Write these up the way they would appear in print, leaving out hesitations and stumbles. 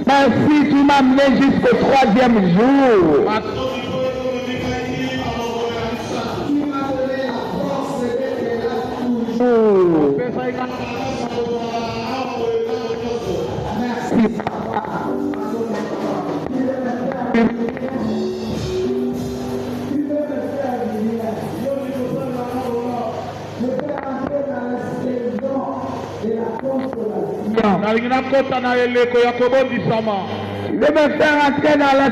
Merci, tu m'as amené jusqu'au 3e jour. Merci. Je vais me faire entrer dans la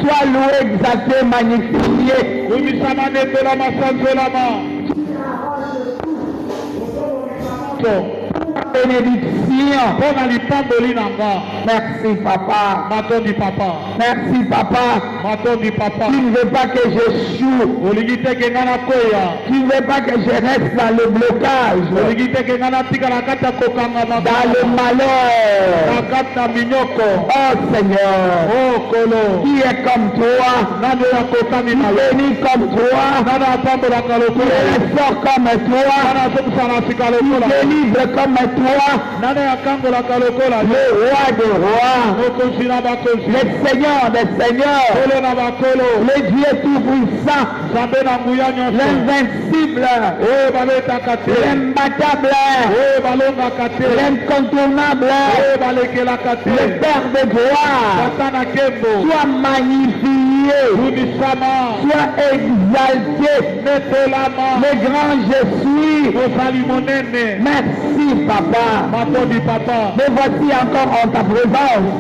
sois loué, exalté, magnifié. Bénédiction. Merci papa. Merci papa. Tu ne veux pas que j'échoue. Tu ne veux pas que je reste dans le blocage. Dans le malheur. Oh Seigneur. Qui est comme toi? Qui bénit comme toi? Qui ressort comme toi? Qui délivre comme toi? Le roi des rois, le Seigneur des seigneurs, le Dieu tout-puissant, l'invincible, l'imbattable, l'incontournable, le Père de gloire, sois magnifié, sois exalté, le grand je suis. Merci papa. Me voici encore en ta présence.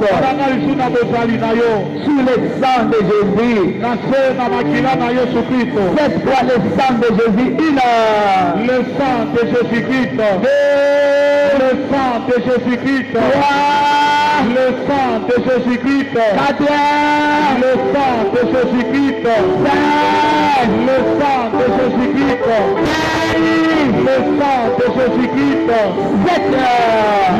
Sous le sang de Jésus. Cette fois le sang de Jésus. Le sang de Jésus-Christ. Le sang de Jésus-Christ. Le sang de Jésus-Christ. Le sang de Jésus-Christ. Le sang de Jésus-Christ. Le sang de Jésus-Christ.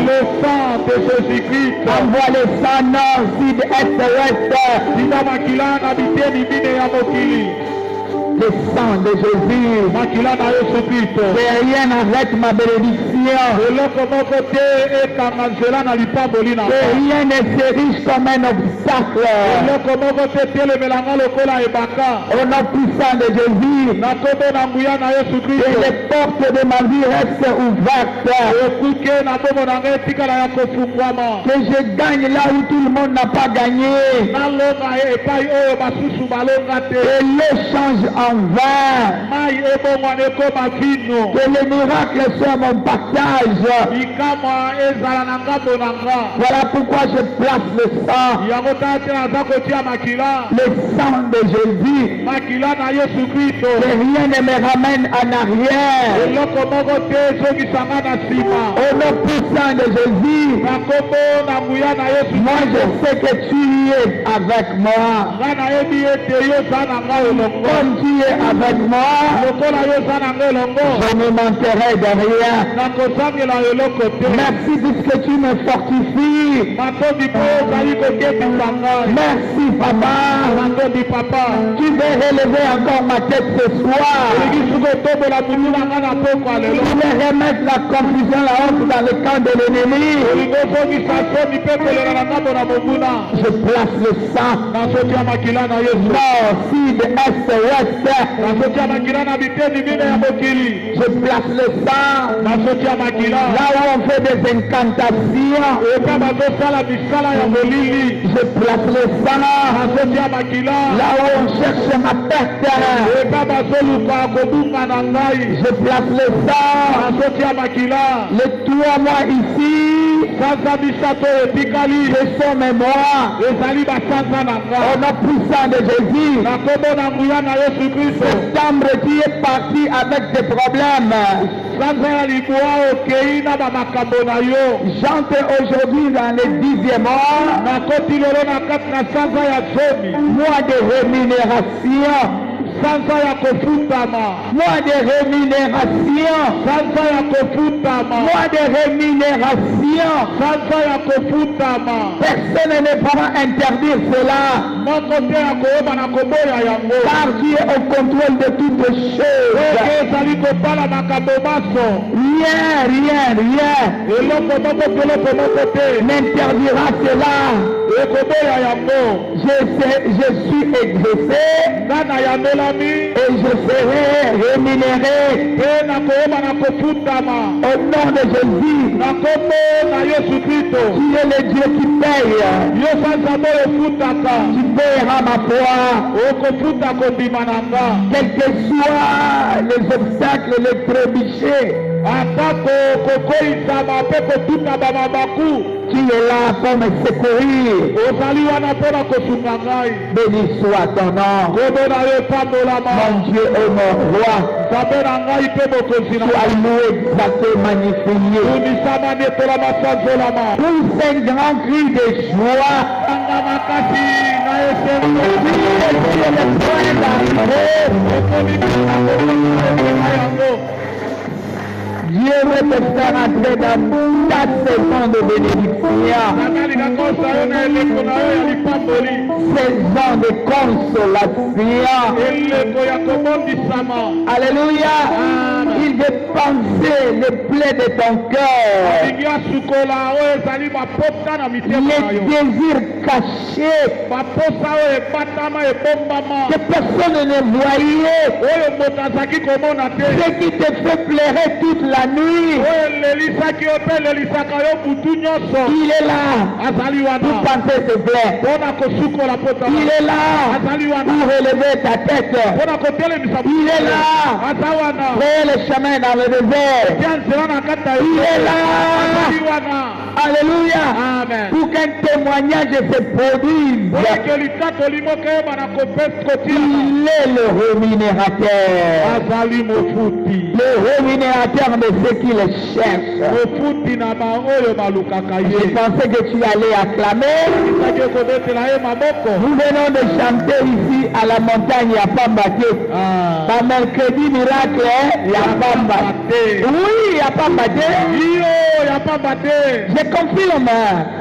Le sang de Jésus-Christ. Envoie le sang nord, sud, est, ouest. Le sang de Jésus. Que rien n'arrête ma bénédiction. Que rien ne s'érige comme un obstacle. Au nom puissant de Jésus. Que les portes de ma vie restent ouvertes. Que je gagne là où tout le monde n'a pas gagné. Que l'échange en vain. Que les miracles soient mon partage. Voilà pourquoi je place le sang. Le sang de Jésus. Que rien ne me ramène en arrière. Au nom puissant de Jésus. Moi je sais que tu es avec moi. Comme tu es avec moi, je ne manquerai de rien. Merci puisque tu me fortifies. Merci papa. Tu veux relever encore ma tête ce soir. Tu veux remettre la confusion, la honte dans le camp de l'ennemi. Je place le sang. Nord, sud, est, ouest. Je place le sang. Là où on fait des incantations. Je place le sang. Là où on cherche ma tête. Je place le sang. Le toi moi ici. Je somme moi. Au nom puissant de Jésus. Cette chambre qui est partie avec des problèmes. J'entre aujourd'hui dans le 10e mois. Mois de rémunération. sanza ya kofutama, moins de rémunération, sanza ya kofutama, moins de rémunération. sanza ya kofutama. Personne ne pourra interdire cela, Moko te ya koyeba na koboya yango. car Dieu est au contrôle de toutes choses. Eke ezali kotala makambo maso. Rien Eloko moko te eloko moko te n'interdira cela. ekoboya yango. Je suis exaucé Nga na yandelami et je serai rémunéré mpe nakoyeba na kofutama au nom de Jésus. na kombo na Yesu Kristo. Tu es le Dieu qui paye. Yo sanza oyo efutaka Tu payeras ma foi. okofuta kondima na nga. Quels que soient les obstacles, les trébuchets, Ata kokoyisama mpe kotuta bamabaku tu es là pour me secourir. ozali wana mpona kosunga ngai. Béni soit ton nom. kombo na yo epambolama. Mon Dieu et mon roi, nzambe na ngai mpe mokonzi na sois ngai. loué, exalté, magnifié. tunisama netolama sanzolama. Pousse un grand cri de joie. anga makasi na Oui, esengo et sur le point d'arriver, okomimina yango. Dieu veut te faire entrer dans ta saison de bénédiction, natalika kosa yo na eleko na yo ya lipamboli. saison de consolation. eleko ya kobondisama. Alléluia. Amen. Il veut penser les plaies de ton cœur, alingi asukola oyo ezali bapota na mitema na les yo. désirs cachés baposa oyo ebatama ebombama que personne ne voyait, oyo moto azalaki komona te. ce qui te fait pleurer toute la nuit. oyo elelisaki yo mpe elelisaka yo butu nyonso. Il est là azali pour wana penser tes plaies. mpona kosukola pota. Il est là azali wana pour relever ta tête. mpona kotelemisa. Il est là aza wana créer le chemin dans le désert. tia nzela na kati ya yo. Il est là. azali wana. Alléluia. amen. Pour qu'un témoignage se produise. oyeke litatoli moko eyeba na kotiana. Il est le rémunérateur. azali mofuti. Le rémunérateur de ceux qui le cherchent. mofuti na baoyo balukaka Je ye. pensais que tu allais acclamer. isaki ekobetela ye maboko. Nous venons de chanter ici à la montagne à Pambaté. Par mercredi miracle, il y a Pambaté. Oui, il y a Pambaté. iyo ya pamba te. Je confirme.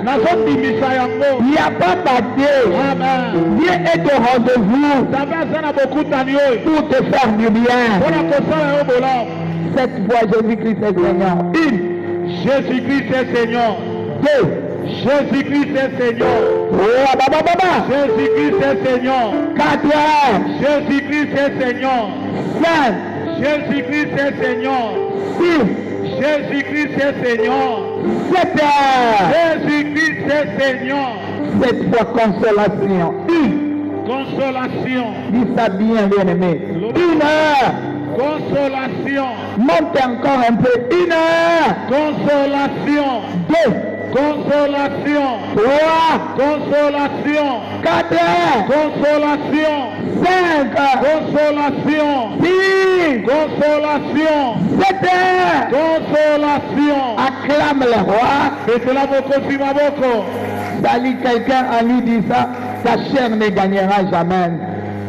nazondimisa yango. Il n'y a pas battu. amen. Dieu est au rendez-vous nzambe aza na bokutani oyo pour te faire du bien. mpona kosala yo bolamu. Cette fois, Jésus-Christ est Seigneur. Une, Jésus-Christ est Seigneur. deux, Jésus-Christ est Seigneur. oh, baba. Jésus-Christ est Seigneur. Quatre, Jésus-Christ est Seigneur. cinq, Jésus-Christ est Seigneur. six, Jésus-Christ est Seigneur. sept. Jésus-Christ est Seigneur. Cette fois, consolation. Une, Consolation. dis ça bien, bien-aimé. Une heure. Consolation. Monte encore un peu. Une heure. Consolation. Deux, Consolation. trois, Consolation. quatre, Consolation. cinq, Consolation. six, Consolation. sept. Consolation. Acclame le roi. betela mokonzi maboko. Salut quelqu'un en lui dit ça. Ta chair ne gagnera jamais.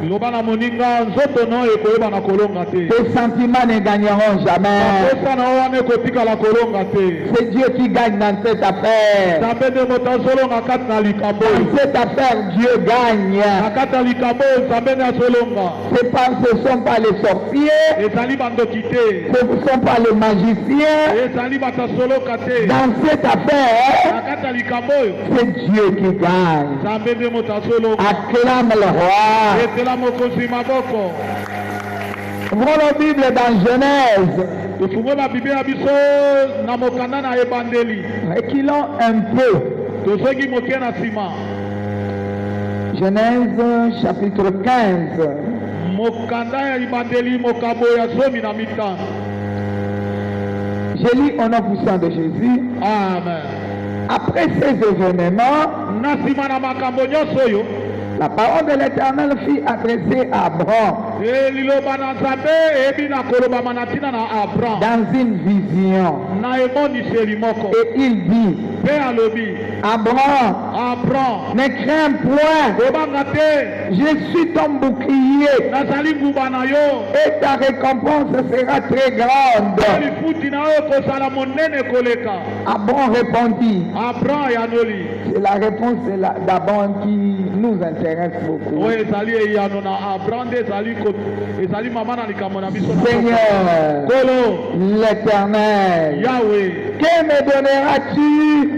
loba na moninga nzoto no ekoyeba na kolonga te. Tes sentiments ne gagneront jamais. baposa na yo wana ekotikala kolonga te. C'est Dieu qui gagne dans cette affaire. nzambe nde moto azolonga kati na likambo oyo. Dans cette affaire, Dieu gagne. na kati ya likambo oyo nzambe nde azolonga. Ce ne sont pas les sorciers. ezali bandoki te. Ce ne sont pas les magiciens. ezali bato asoloka te. Dans cette na affaire, kati ya likambo oyo c'est Dieu qui gagne. nzambe nde moto azolonga. Acclame le roi. betela mokonzi maboko. Ouvrons nos Bibles dans Genèse. tofungue babible ya biso na mokanda na ebandeli. Reculons un peu. tozongi moke na nsima. Genèse chapitre 15. mokanda ya libandeli mokabo ya 15. Je lis au nom puissant de Jésus. amen. Après ces événements, na nsima na makambo nyonso oyo la parole de l'Éternel fut adressée à Abraham liloba na nzambe eyebi na kolobama na ntina na abraham dans une vision. na emoniseli moko. Et il dit, mpe alobi Abraham, Apprends. ne crains point, Obanga te. je suis ton bouclier, Nazali nguba na yo. et ta récompense sera très grande. Lifuti na yo kozala monene koleka. Abraham répondit, Apprends yanoli. c'est la réponse d'Abraham qui nous intéresse beaucoup. Oyo ezali eyano na Abraham nde ezali mama na likambo na biso na Seigneur, Kolo l'Éternel, Yahweh. que me donneras-tu?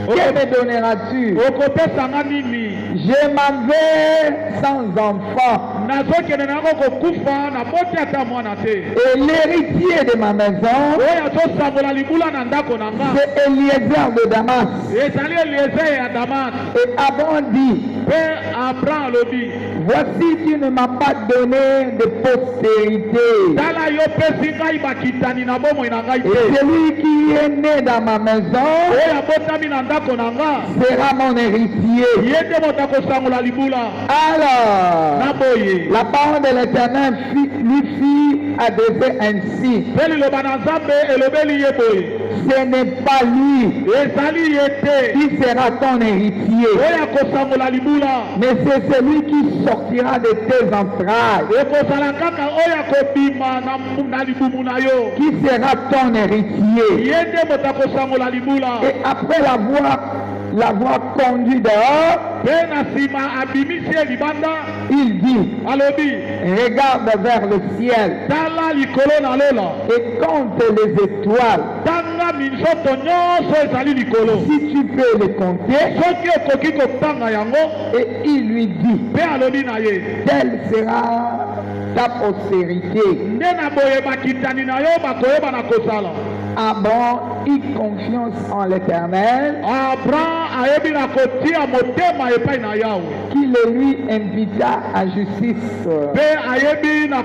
Que me donneras-tu? Okopesanga nini? Je m'en vais sans enfant. Nazokende nango kokufa na boti ata mwana te. Et l'héritier de ma maison, Oyo azosangola libula na ndako na nga. c'est Eliezer de Damas. Ezali Eliezer ya Damas. Et Abraham dit, Mpe Abraham alobi. voici, tu ne m'as pas donné de postérité. Tala yo pesi ngai bakitani na bomoi na ngai Et te. celui qui est né dans ma maison Oyo abotami na ndako na nga. sera mon héritier. Ye nde moto akosangola libula. Alors, Na boye. la parole de l'Éternel lui fit adresser ainsi. Mpe liloba na Nzambe elobeli ye boye. Ce n'est pas lui Ezali ye te. qui sera ton héritier, Oyo akosangola libula. mais c'est celui qui sortira de tes entrailles Ekozala kaka oyo akobima na libumu na yo. qui sera ton héritier. Ye nde moto akosangola libula. Et après l'avoir conduit dehors, Mpe na nsima abimisi ye libanda. il dit, Alobi. regarde vers le ciel Tala likolo na lola. et compte les étoiles. Tanga minzoto nyonso ezali likolo. Si tu peux les compter. Soki okoki kotanga yango. Et il lui dit, Mpe alobi na ye. telle sera ta postérité. Nde na boye bakitani na yo bakoyeba na kozala. Abraham eut confiance en l'Éternel, Abraham ayebi na kotia motema epai na Yawe. qui le lui invita à justice. Mpe ayebi na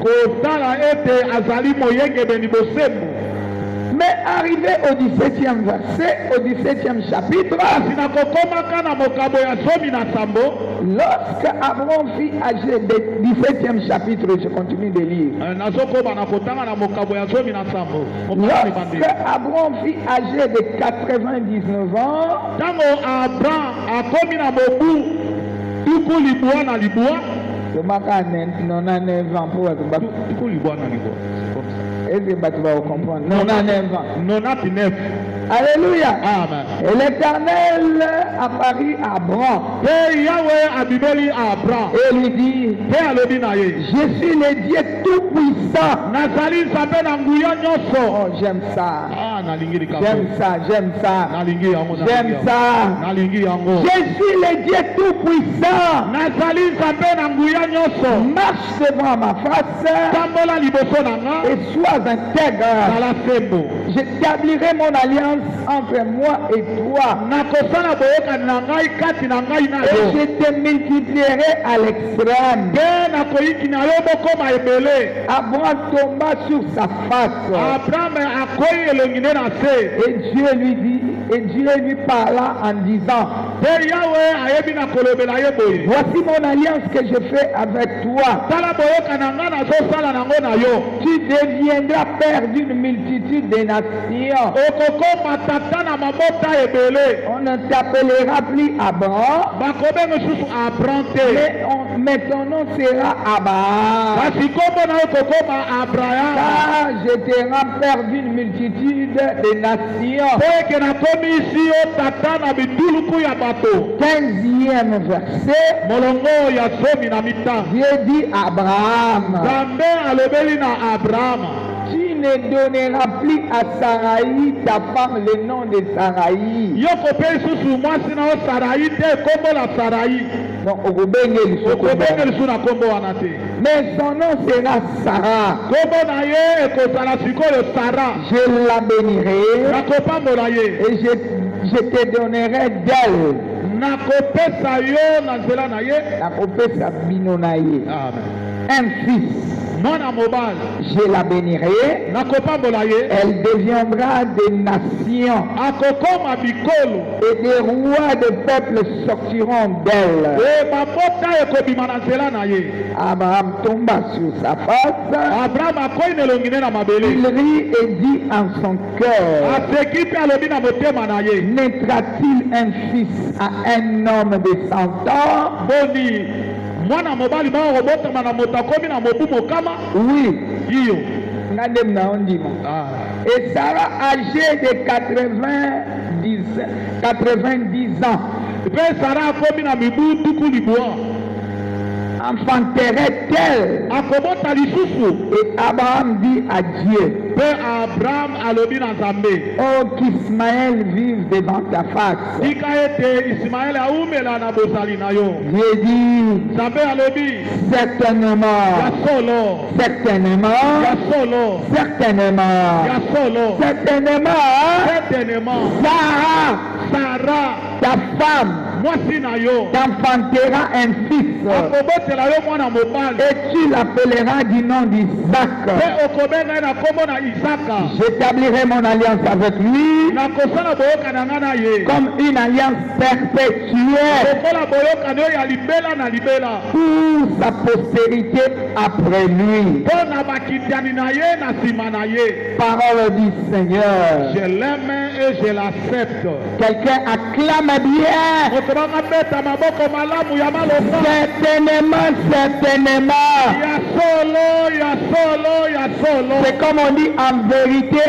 kotala ete azali moyengebeni bosembo. Mais arrivé au 17e verset, au 17e chapitre, Kasi na kokomaka na mokabo ya zomi na sambo. lorsque Abraham fut âgé du 17e chapitre, je continue de lire. Nazokoba na kotanga na mokabo ya zomi na sambo. Lorsque Abraham fut âgé de 99 ans, Tango Abraham akomi na mobu tuku libwa na libwa. je marque 99 ans pour être battu. Tuku libwa na libwa. C'est comme ça. Est-ce que tu vas comprendre? 99 ans. 99. Alléluia. Amen. Et l'Éternel apparut à Abraham Mpe Yawe abibeli Abraham. et lui dit, Mpe alobi na ye. je suis le Dieu tout-puissant. Nazali nzambe na nguya nyonso. Oh, j'aime ça. Ah, nalingi likambo. J'aime ça, j'aime ça. Nalingi yango. J'aime ça. Nalingi yango. Je suis le Dieu tout-puissant. Nazali nzambe na nguya nyonso. Marche devant ma face Tambola liboso na nga. et sois intègre. Zala sembo. J'établirai mon alliance entre moi et toi. Nakosala boyokani na ngai kati na ngai na Et yo. je te multiplierai à l'extrême. Mpe nakoyiki na yo bokoma ebele. Abraham tomba sur sa face. Abraham akoyi elongi nde na se. Et Dieu lui parla en disant, Mpe Yawe ayebi na kolobela ye boye. voici mon alliance que je fais avec toi. Tala boyoka na nga nazosala nango na yo. Tu deviendras père d'une multitude de nations. Okokoma tata na mabota ebele. On ne t'appellera plus Abraham, Bakobenga susu Abraham te. mais ton nom sera Abraham. Kasi kombo na yo kokoma Abraham. Car je te rends père d'une multitude de nations. Po eke nakomi isi yo tata na bituluku ya bato. 15e verset. Molongo ya zomi na mitano. Dieu dit Abraham, Nzambe alobeli na Abraham. tu ne donneras plus à Sarai, ta femme, le nom de Sarai. Yo kopeli susu mwasi na yo Sarai te kombo la Sarai. Donc, Okobenge lisu na kombo wana te. mais son nom sera Sarah. Kombo na ye ekozala sikoyo Sara. Je la bénirai Nakopambola ye. et je te donnerai d'elle. Nakopesa yo na nzela na ye. Nakopesa bino na ye. Amen. Un fils. mwana mobali je la bénirai, nakopambola ye elle deviendra des nations akokoma bikolo et des rois de peuples sortiront d'elle. e bamboka ekobima na nzela na ye. Abraham tomba sur sa face, abraham akoyi na elongi ne na mabele il rit et dit en son cœur, aseki mpe alobi na motema na ye naîtra-t-il un fils à un homme de 100 ans? boni mwana mobali moko kobotama na moto akomi na mobu mokama Oui. iyo. Regardez maintenant, on dit. Et Sarah, âgée de 90 ans, mpe sara akomi na mibu tuku libwa enfanterait-elle? akobota lisusu. Et Abraham dit à Dieu, mpe abraham alobi na nzambe oh, qu'Ismaël vive devant ta face. tika ete ismaele aumela na bozali na yo. Dieu dit, nzambe alobi certainement, ya solo ya certainement, solo certainement, ya solo certainement, certainement Sarah, sara ta femme, mwasi na yo t'enfantera un fils. akobotela yo mwana mobali Et tu l'appelleras du nom d'Isaac. mpe okobenga ye na nkombo na isaka. J'établirai mon alliance avec lui nakosala boyokana nga na ye comme une alliance perpétuelle lokola boyokani oyo ya libela na libela pour sa postérité après lui. mpo na bakitani na ye na nsima na ye. Parole du Seigneur. Je l'aime et je l'accepte. Quelqu'un acclame bien. moto bakabeta maboko malamu ya maloba Certainement, certainement. ya solo ya solo ya solo. C'est comme on dit en vérité,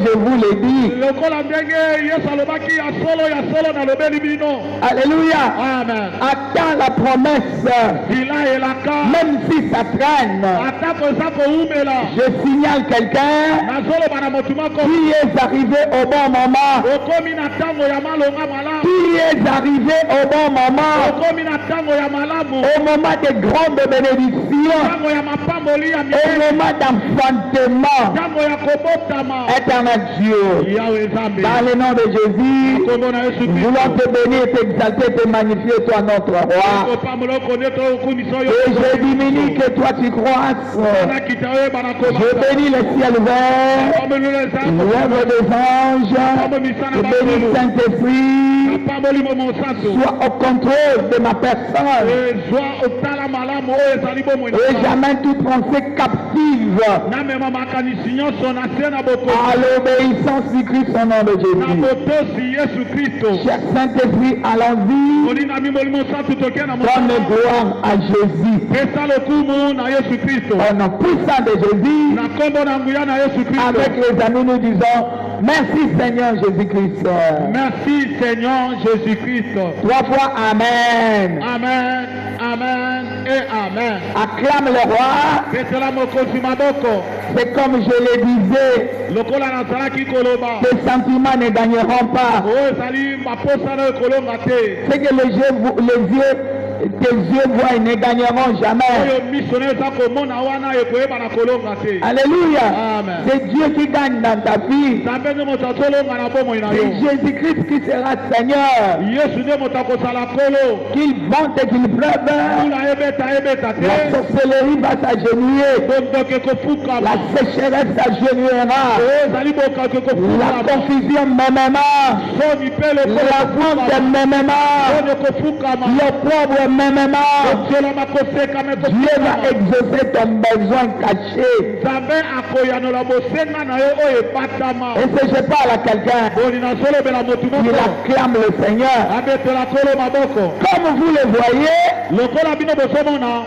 je vous le dis. lokola ndenge yesu alobaki ya solo nalobeli bino. Alléluia. Amen. Attends la promesse. zila elaka Même si ça traîne. atako eza koumela. Je signale quelqu'un nazoloba na motu moko qui est arrivé au bon moment. okomi na ntango ya malonga malamu. Qui est arrivé au bon moment. okomi na ntango ya malamu. Au moment de grandes bénédictions. ntango ya mapamboli ya Au mikolo. moment d'enfantement. ntango ya kobotama. Éternel Dieu. yawe nzambe. Dans le nom de Jésus, kombo na yesu nous voulons te bénir, t'exalter, te magnifier, toi notre roi. kopambola okone tokumisa oyo. Et je diminue que toi tu croisses. nakita oyeba na Je bénis le ciel ouvert, komapamolela nzambe. l'œuvre des anges, je bénis le Saint-Esprit, apamboli mo mosantu. sois au contrôle de ma personne. ezwa otala malamu oyo ezali bomoi na Et ngai. j'amène toute pensée captive namema makanisi nyonso na se na bokozi. à l'obéissance du Christ au nom de na Jésus. botosi yesu kristo. Cher Saint-Esprit, allons-y, olinga mimoli mosantu toke na donne mosala. gloire à Jésus. pesa lokumu na yesu kristo. Au nom puissant de Jésus, na nkombo na nguya na yesu kristo. avec les amis, nous disons merci Seigneur Jésus-Christ. merci seigneur jésus kristo. 3 fois Amen. amen amen et amen. Acclame le roi. petela mokonzi maboko. C'est comme je le disais, lokola nazalaki koloba. tes sentiments ne gagneront pas. oyo ezali maposa na ekolonga te. Ce que tes yeux voient, ils ne gagneront jamais. oyo miso na eza komona wana ekoyeba na kolonga te. Alléluia. Amen. C'est Dieu qui gagne dans ta vie. nzambe nde moto azolonga na bomoi na yo. C'est Jésus-Christ qui sera Seigneur. yesu nde moto akosala kolo. Qu'il vente et qu'il pleuve. mbula ebeta La te. sorcellerie va s'agenouiller. bondoke La kofukama. sécheresse s'agenouillera. oyo ezali bokake La kofukama. confusion mêmement. soni mpe La honte lokolo mêmement. soni kofukama. Le pauvre mêmement. kotiolama kosekama Dieu va ekofukama. exaucer ton besoin caché. nzambe akoyanola bosenga na yo oyo ebatama. Et si je parle à quelqu'un, boni nazolobela motu il moko. acclame le Seigneur. abetela kolo maboko. Comme vous le voyez, lokola bino bozomona.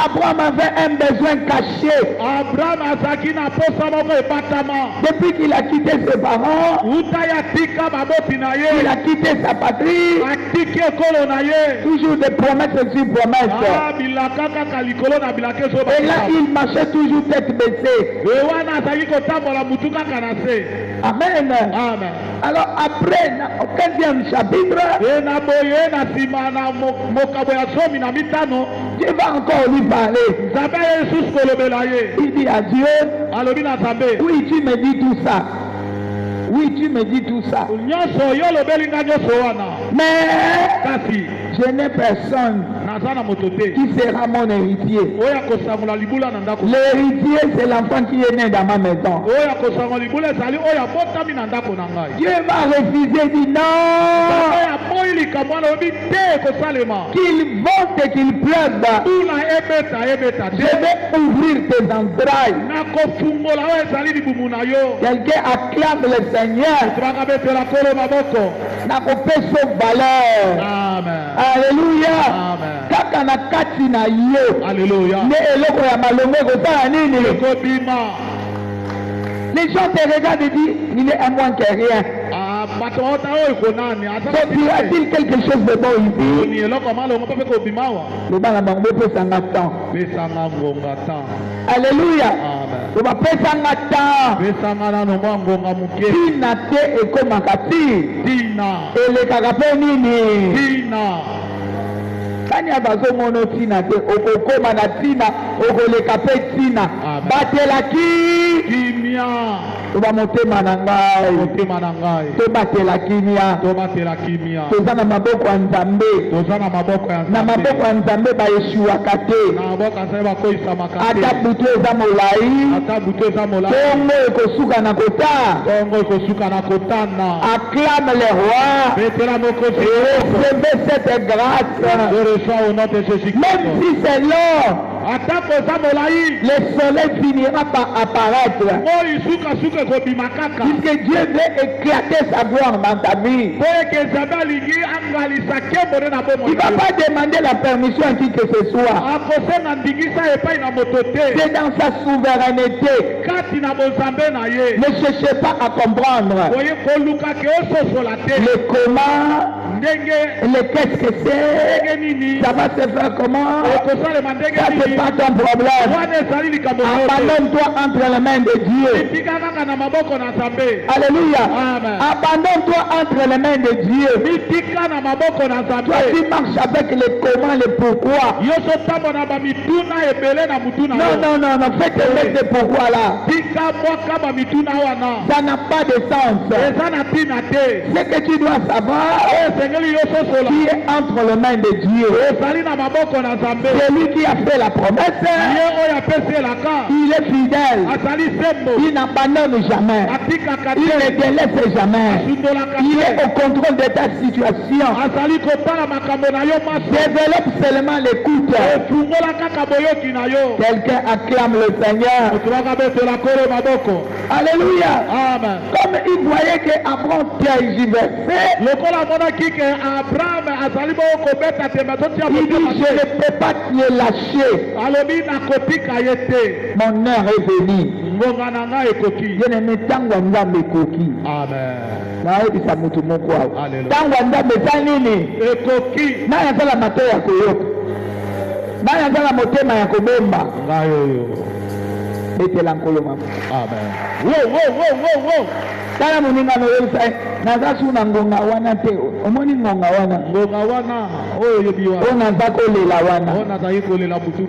Abraham avait un besoin caché. abraham azalaki na posa moko ebatama. Depuis qu'il a quitté ses parents, uta ya tika baboti na il ye. a quitté sa patrie, atiki ekolo na ye. toujours des promesses sur promesses. bilaka kaka likolo na bilaka Et là, ezobaa. il marchait toujours tête baissée. wana azalaki kotambola mutu kaka na se. Amen. amen. Alors après, au 15e chapitre, e na boye na nsima na mokabo ya zomi na mitano. Dieu va encore lui parler. nzambe ye lisusu kolobela ye. Il dit à Dieu, alobi na nzambe. oui, tu me dis tout ça. Oui, tu me dis tout ça. nyonso yo olobeli nga nyonso wana. Mais kasi je n'ai personne. naza na moto te qui sera mon héritier. oyo akosangola libula na ndako L'héritier, c'est l'enfant qui est né dans ma maison. oyo akosangola libula ezali oyo abotami na ndako na ngai Dieu va refuser, dit non, oyo aboyi likambo wana oyebi te ekosalema qu'il vente et qu'il pleuve. tuna ebeta Je te vais ouvrir tes entrailles. nakofungola oyo ezali libumu na yo Quelqu'un acclame le Seigneur. tobanga betela kolo maboko Nakopesa valeur. amen Alléluia. Amen. Kaka na kati na yo. alleluya Ne eloko ya malongo ekosala nini? ekobima Les gens te regardent et disent, il est un moins que rien. bato baota oyo konani Se dira-t-il quelque chose de bon ici? ni eloko malongo mpe mpe kobima awa Le bana bango bopesanga temps. pesanga ngonga tan Alléluia. amen Bopesanga temps. pesanga nano mwa ngonga moke Tina te ekomaka ti. tina Elekaka mpe nini? tina Kani abazomona tina te okokoma na tina okoleka mpe tina. Amen. Batelaki kimia toba motema na ngai. motema na ngai Tobatela kimia. tobatela kimia Toza na maboko ya Nzambe. toza na maboko ya Na maboko ya Nzambe bayeshuwaka te. na maboko ya nzambe bakoyisamaka te Ata butu eza molai. ata butu eza molai Kongo ekosuka na kota. kongo ekosuka na kotana Acclame le roi. betela mokosi Et recevez cette grâce. je reçois au nom de Jésus-Christ Même si c'est long, atako eza molai le soleil finira par apparaître. oyo sukasuka ekobima kaka Puisque Dieu veut éclater sa gloire dans ta vie. po eke nzambe alingi angalisa kembo nde na Il bomoi ne va pas demander la permission à qui que ce soit. akosenga ndingisa epai na moto te C'est dans sa souveraineté. kati na bozambe na ye Ne cherchez pas à comprendre oye kolukaki ososola te le comment, ndenge le qu'est-ce que c'est, ndenge nini ça va se faire comment. okosalema ndenge Ça, c'est nini pas ton problème. wana ezali likambo na yo te Abandonne-toi entre les mains de Dieu. mitika kaka na maboko na nzambe Alléluia. Amen. Abandonne-toi entre les mains de Dieu. mitika na maboko na Toi, nzambe tu marches avec le comment, le pourquoi. yo sotambo na bamituna ebele na mutu na Non, yo non, non, non. Faites avec le pourquoi là. tika mwaka bamituna wana Ça n'a pas de sens. eza na ntina te Ce que tu dois savoir, oyo esengeli yo sosola qui est entre les mains de Dieu. ezali na maboko na nzambe C'est lui qui a fait la promesse. ye oyo apesi elaka Il est fidèle. azali sembo Il n'abandonne jamais. atikaka Il te ne délaisse jamais. asundolaka Il est te au contrôle de ta situation. azali kotala makambo na yo maso Développe seulement l'écoute. efungola kaka boyoki na yo Quelqu'un acclame le Seigneur. moto bakabetela kolo maboko Alléluia. amen Comme il voyait que Abraham tergiversait, lokola amonaki ke abraham azali bongo kobeta tembe totia il dit, motema je ne te peux pas te lâcher. alobi nakotika ye te Mon heure est venue. ngonga na ngai ekoki Bien-aimé, ntango ya Nzambe ekoki. amen Nayebisa moto moko awa. Alléluia. Ntango ya Nzambe eza nini? ekoki Nani azala matoi ya koyoka? Nani azala motema ya kobomba? ngai oyo Betela nkolo mama. amen wo Tala moninga noyebisa ye, naza su na ngonga wana te. Omoni ngonga wana? ngonga wana oyo oyebi wana Oyo naza kolela wana. oyo nazali kolela butu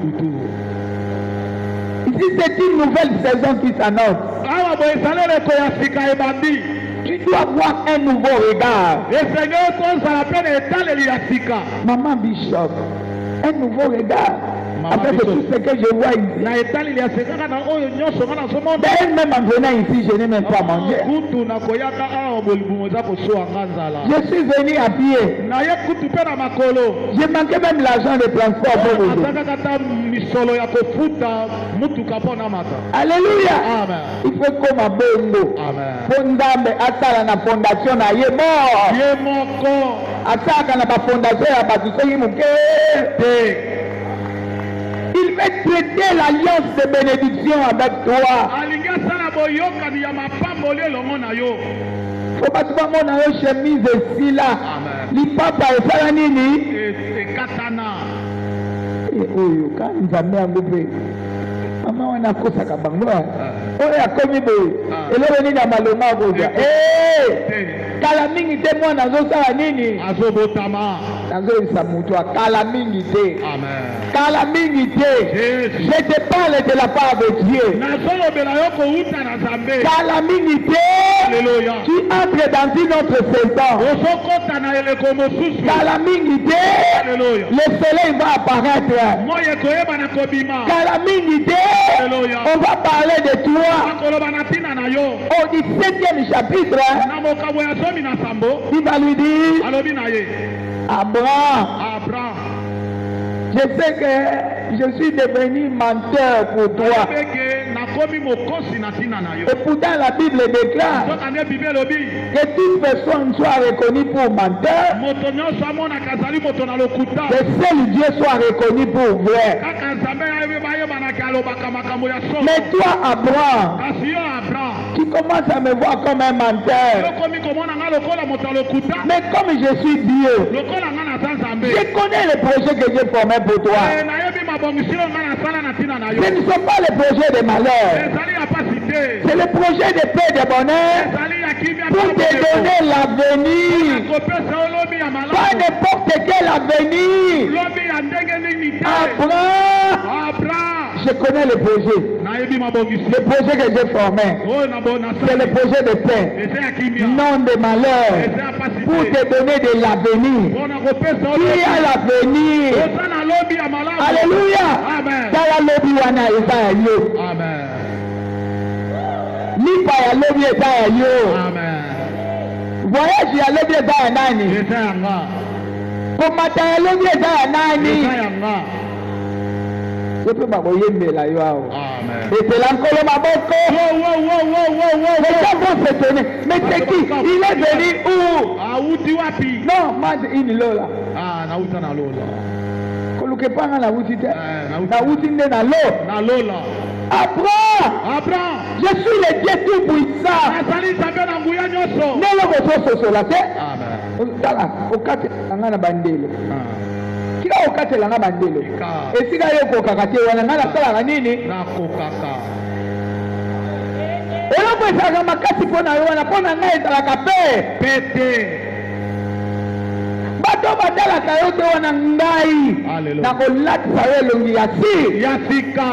Ici, c'est une nouvelle saison qui s'annonce. awa boye esaleleko ya sika ebandi Tu dois voir un nouveau regard. esengeli kozala mpe na etaleli ya sika Maman Bishop, un nouveau regard. Maman Avec Bishop. tout ce que je vois ici. na etaleli ya sika kaka na oyo nyonso nga nazomona D'ailleurs, même en venant ici, je n'ai même pas mangé. kutu nakoyaka awa bolibumu eza kosowa nga nzala Je suis venu à pied. naye kutu mpe na makolo Je manquais même l'argent de transport pour vous. azakaka ta misolo ya kofuta mutuka mpo na mata Alléluia. amen Il faut comme à bongo. amen Po Nzambe asala na fondation na ye mort. ye moko Asalaka na ba fondation ya bato soki moke te. Il veut traiter l'alliance de bénédiction avec toi. alingi asala boyokani ya mapamboli elongo na yo Faut bato bamona yo chemise esila. amen Lipapa esala nini? ekatana Oyo ka Nzambe yango mpe. Mama wana akosaka bango. Oyo akomi boye. Eloko nini ya malonga akozwa? Kala mingi te mwana azosala nini? azobotama Nazoyebisa moto akala mingi te. amen Kala mingi te. Jésus. Je te parle de la part de Dieu. nazolobela yo kouta na nzambe Kala mingi te. Alléluia. tu entres dans une autre saison. Ozokota na eleko mosusu. Kala mingi te, Alléluia. le soleil va apparaître. Moye koyeba na kobima. Kala mingi te, Alléluia. on va parler de toi. Akoloba na tina na yo. Au 17e chapitre, Na mokabo ya zomi na sambo. il va lui dire, Alobi na ye. Abraham, Abraham. je sais que je suis devenu menteur pour toi. Beke na komi mokosi na tina na yo. Et pourtant la Bible déclare Soka ne bibe lobi. que toute personne soit reconnue pour menteur, Moto nyonso amona kazali moto na lokuta. que seul Dieu soit reconnu pour vrai. Kaka nzambe bayebanaki alobaka makambo ya solo. Mais toi, Abraham, Kasi yo Abraham. tu commences à me voir comme un menteur. Yokomi komona nga lokola moto ya lokuta. Mais comme je suis Dieu, Lokola nga na za nzambe. je connais les projets que j'ai formés pour toi. Nayebi mabongisilo nga na sala na tina na yo. Ce ne sont pas les projets de malheur. Ezali ya pasi te. C'est le projet de paix et de bonheur Ezali ya kimia pour te donner l'avenir. kopesa yo lobi ya Pas malamu. n'importe quel avenir. Lobi ya ndenge nini te. Abraham, Abraham. je connais le projet. Nayebi mabongisilo. Le projet que j'ai formé, Oyo na bona c'est le sala. projet de paix, Eza ya kimia. non de malheur, Eza ya pasi pour te. te donner de l'avenir. Bona kopesa yo Qui lobi. a l'avenir? Oza na lobi ya malamu. Alléluia. Amen. Tala lobi wana eza ya yo. Amen. Lipa ya lobi eza ya yo. Amen. Voyage ya lobi eza ya nani? Eza ya nga. Komata ya lobi eza ya nani? Eza ya nga. Yo mpe bakoyembela yo awa. Amen. Etela nkolo maboko. Les gens vont s'étonner. Mais c'est qui? Il est venu où? Auti wapi? Non, moi ini lola. Ah, nauta na lola. Koluke panga na wuti te. nauti. Na wuti nde na lo. Na lola. Abraham, Abraham. je suis le Dieu tout puissant. Azali nzambe na nguya nyonso. Ndenge bozososola te. Amen. Tala okatela nga na bandelo. Ah. Kila okatela nga bandelo. Eka. Esika yo okokaka te wana nga nasalaka nini? Nakokaka. Eloko ezalaka makasi mpo na yo wana mpo na ngai ezalaka pe. Pete. Bato batalaka yo te wana ngai Alléluia. nakolatisa yo elongi ya siri. Ya sika.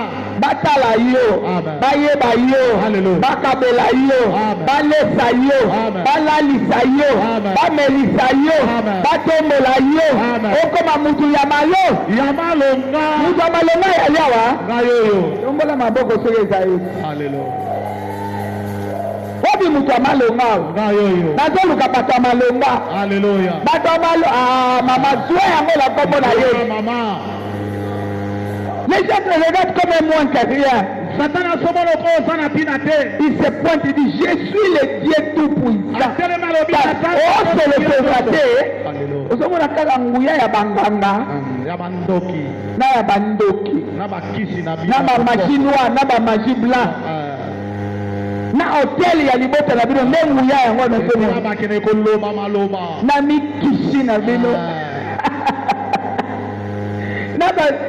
Batala yo, Amen. bayeba yo, Alléluia. bakabela yo, Amen. balesa yo, Amen. balalisa yo, Amen. bamelisa yo, Amen. batombola yo, Amen. okoma mutu ya malo. Ya malonga. Mutu ya malonga yali awa. Ngayoyo. Tombola maboko soki eza yo. Alléluia. Obi mutu ya malonga awa. Ngayoyo. Nazoluka bato ya malonga. Alléluia. Bato ya mama zwa yango na kombo na ye. Maman. Les gens te regardent comme un moins que rien. Satan a somolo ko sana tina te. Il se pointe, il dit, je suis le Dieu tout puissant. Atelema lobi Ose le présenté. Alléluia. Ozomona kaka nguya ya banganga Ya bandoki. na ya bandoki Na bakisi na na bamagie noire na bamagie blanc na hotel ya libota na bino nde nguya yango Na nasomona bakene koloma maloma. na mikisi na bino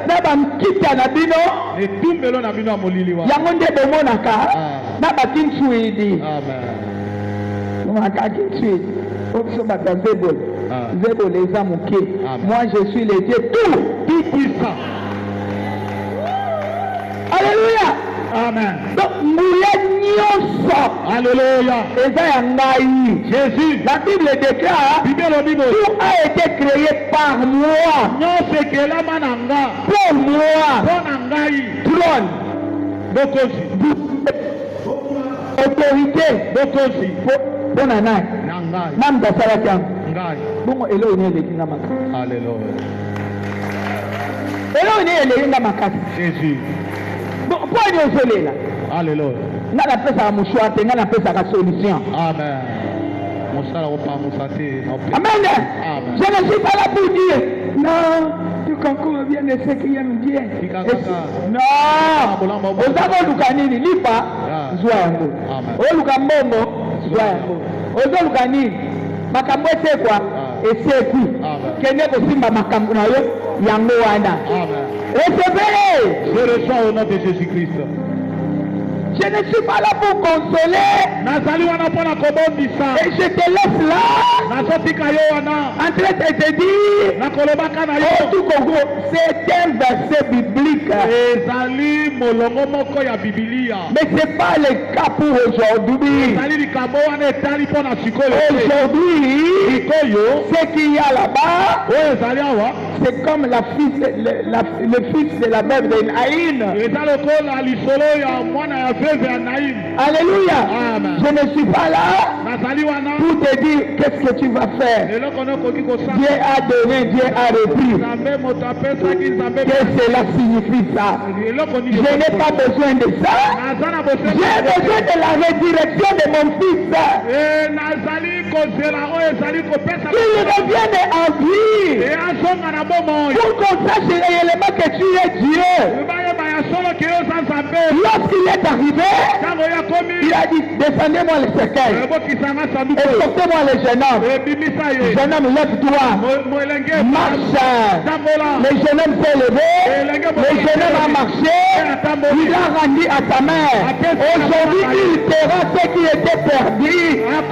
na bamkita na bino Ne tumbelo na bino molili wa. yango nde bomonaka na bakinsuidi Amen. omonaka kinsuidi obiso bato ya zebole zebole eza moke. Moi je suis le Dieu tout puissant. Alléluia. Amen. Donc nguya nyonso Alléluia. eza ya ngai. Jésus. La Bible déclare tout a été créé par moi. Nyonso ekelama na nga. Pour moi. Mpo na ngai. Trône. Bokosi. Autorité. Bokosi. Mpo na nani? Na ngai. Nani basalaki yango? Ngai. Bongo eloko nini eleki nga makasi? Alléluia. Eloko nini eleki nga makasi? Jésus. Mpo ani ozolela? Alléluia. Nga napesaka moshwa te, nga napesaka solution. Amen. Mosala kopangusa te. Amen. Je ne suis pas là pour dire non, tu concours bien de ce qui aime bien. Non. Oza koluka nini? Lipa zwa yango. Oluka mbongo zwa yango. Ozoluka nini? Makambo esekwa esekwi. Kende kosimba makambo na yo yango wana. Amen. Recevez. Je reçois au nom de Jésus-Christ. Je ne suis pas là pour consoler. nazali wana mpona kobondisa Et je te laisse là. nazotika yo wana En train de te dire. nakolobaka na Oh, yo tout Congo, c'est un verset biblique. ezali molongo moko ya bibilia Mais ce n'est pas le cas pour aujourd'hui. ezali likambo wana etali mpona sikoyo Aujourd'hui, sikoyo ce qu'il y a là-bas, oyo ezali awa c'est comme le fils de la veuve de Naïn. eza lokola lisolo ya mwana ya veve ya naim Alléluia. Amen. Je ne suis pas là nazali wana pour te dire qu'est-ce que tu vas faire. eloko nokoki kosala Dieu a donné, Dieu a repris. nzambe moto apesaki nzambe Qu'est-ce que cela signifie ça? eloko nini Je n'ai pas besoin de ça. naza na J'ai besoin de la rédirection de mon fils. nazali kozela oyo ezali kopesa Qu'il revienne en vie. azonga na bomoi Pour qu'on sache réellement que tu es Dieu. bayeba ya solo ke yo za nzambe Lorsqu'il est arrivé, ntango yakomi il a dit, descendez-moi le cercueil. ebokisanga sanduku Et portez-moi le jeune homme. ebimisa ye Jeune homme, lève-toi. molenge Marche. tambola Le jeune homme s'est levé. Le jeune homme a marché. Il a rendu à sa mère. Aujourd'hui, il fera ce qui était perdu.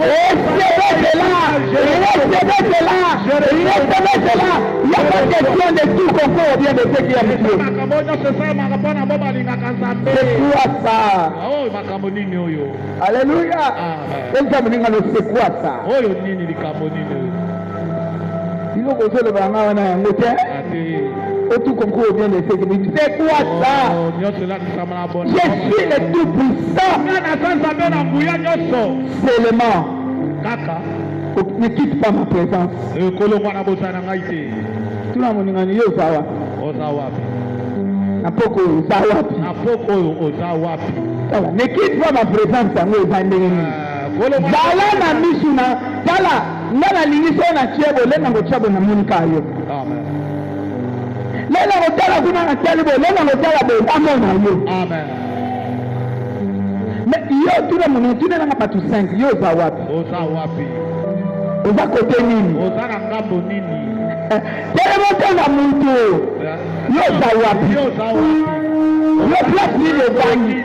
Recevez cela. Recevez cela. Recevez cela. Il n'y a pas question de tout concours bien de ce qui est Dieu. makambo nyonso esalamaka mpona bo balingaka nzambe C'est quoi ça? oyo makambo nini oyo Alléluia. C'est quoi ça? oyo nini likambo nini oyo Il faut que le banga wana yango te. ate Tout concours bien de ce qui est Dieu. C'est quoi ça? nyonso elatisama na bona Je suis le tout puissant. nga naza nzambe na nguya nyonso Seulement, kaka ne quitte pas ma présence. ekolongwa na bozala na ngai te Tout le monde est yo sawa. oza wapi Na poko sawa. na poko oyo oza wapi Ne quitte pas ma présence yango eza ndenge nini. Zala na misu na tala nga nalingi so na tiebo le nango tiabo na monika yo. amen Le nango tala kuna na tiebo le nango tala bo amona yo. amen Mais yo tout le monde tu n'as pas tout 5 yo za wapi. oza wapi Oza kote nini? oza na ngambo nini Telemo te na muntu. Yo za wapi. yo oza wapi Yo place nini obangi.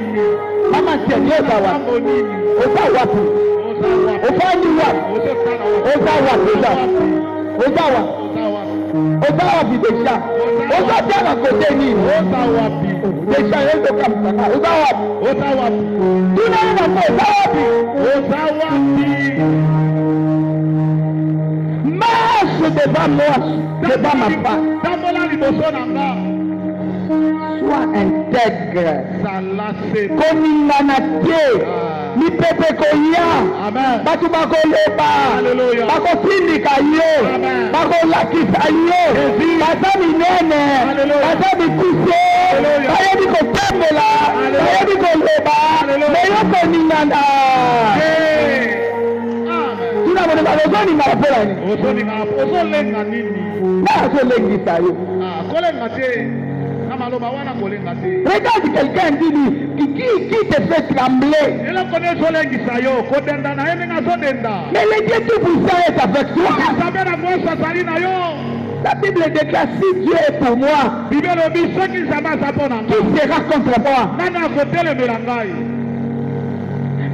Mama tiens yo za wapi. ngambo nini Oza wapi. oza wapi Ofandi wapi. ozotala Oza wapi. Oza wapi. oza wapi Oza wapi deja. Oza tala kote nini. oza wapi Deja yezo kamsaka. Oza wapi. oza wapi Tuna na ko oza wapi. oza wapi Marche devant moi, devant ma femme. tambola liboso na nga Sois intègre. zala se Koningana te. Mipepe koya. amen Batu bakoleba. Hallelujah. Bakotindika yo. Amen. Bakolakisa yo. Jésus. Baza minene. Hallelujah. Baza mikuse. Hallelujah. Bayebi kotambola. Hallelujah. Bayebi koleba. Hallelujah. Meyo koningana. amen Tuna mone bazoningana mpola nini. ozolenga nini Na azolengisa yo. kolenga te na maloba wana kolenga te Regarde quelqu'un qui te fait trembler. eloko nde ezolengisa yo kodenda na ye ndenge azodenda Mais le Dieu tout-puissant est avec toi. nzambe na mwasi azali na yo La Bible déclare si Dieu est pour moi, bible elobi soki nzambe aza mpo na qui nga sera contre moi? nani akotelemela ngai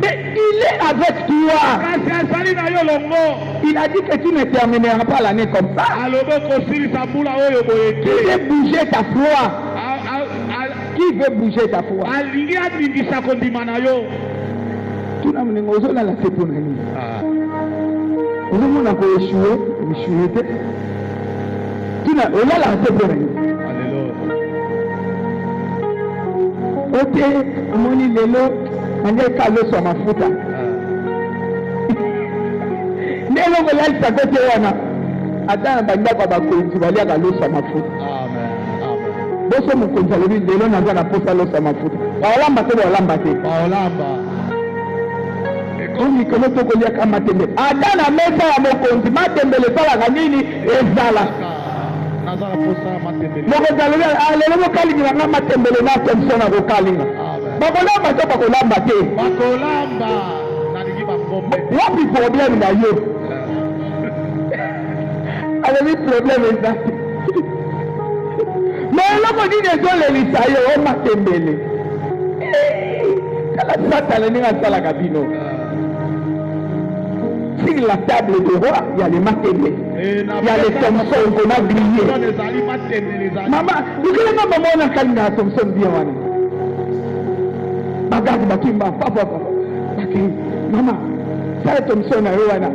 Mais il est avec toi. kasi azali na yo longo Il a dit que tu ne termineras pas l'année comme ça. alobi kosilisa mbula oyo boye Qui te veut bouger ta foi? Qui veut bouger ta foi? alingi abingisa kondima na yo Tu n'as pas besoin de la sépoune. On a échoué, échoué. Tu n'as pas la sépoune. Ok, moni lelo, ande kalo so mafuta. Nelo ngolalisa kote wana. Atana banda kwa bakonzi balia kalo so mafuta. Boso mukonzi alobi lelo naza na posa lo so mafuta. Walamba te walamba te. baolamba Mikolo tokoliaka matembele. Ata na mesa ya mokonzi matembele esalaka nini ezala. naza na posa matembele Mokonzi alobi lelo bokalinga nga matembele na komso na kokalinga. Bakolamba te bakolamba te. bakolamba nalingi bakombe Wapi problème na yo? Alobi problème eza. Mais eloko nini ezolelisa yo o matembele? tala Satan ndenge asalaka bino. Sur la table de roi, il y a les matélés. Il y a les Thompson qu'on a grillés. Maman, vous voulez pas maman on a calmé à Thompson bien wani. Bagage bakimba, papa. Maman, ça est Thompson à Rwanda.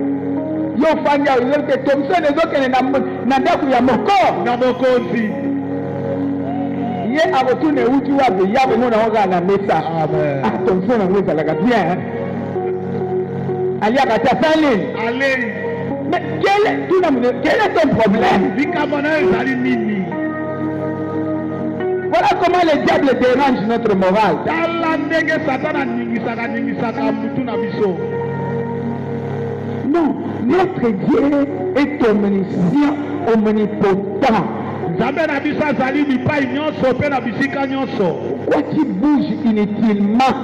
Yo fanya uzote Thompson ezokene na ndaku ya moko. Na mokonzi. Ye abotune uti wabe yabo mona oga na mesa. Amen. Ah Thompson a mweza la bien. Alia Katasali. Allez. Mais quel est ton problème? Voilà comment le diable dérange notre morale. Non, notre Dieu est omniscient, omnipotent. Pourquoi tu bouges inutilement?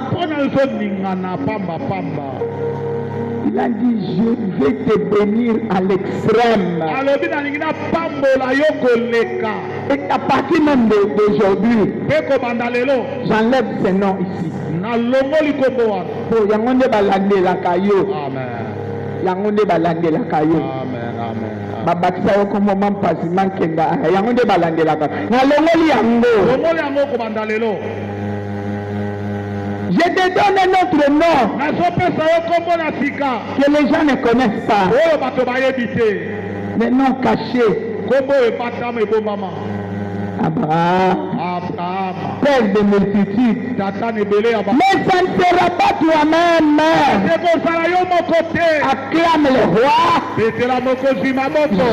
Il a dit, je vais te bénir à l'extrême. Et à partir même d'aujourd'hui, j'enlève ces noms ici. Pour Yangonde Balande la Kayo. Yangonde Balande la Kayo. Babakisa yo comme moment passe mankenga. Yangonde Balande la Kayo. Nalongoli yango. Je te donne un autre nom que les gens ne connaissent pas. Les noms cachés. Abraham, père de multitudes. Mais ça ne sera pas toi-même. Acclame le roi.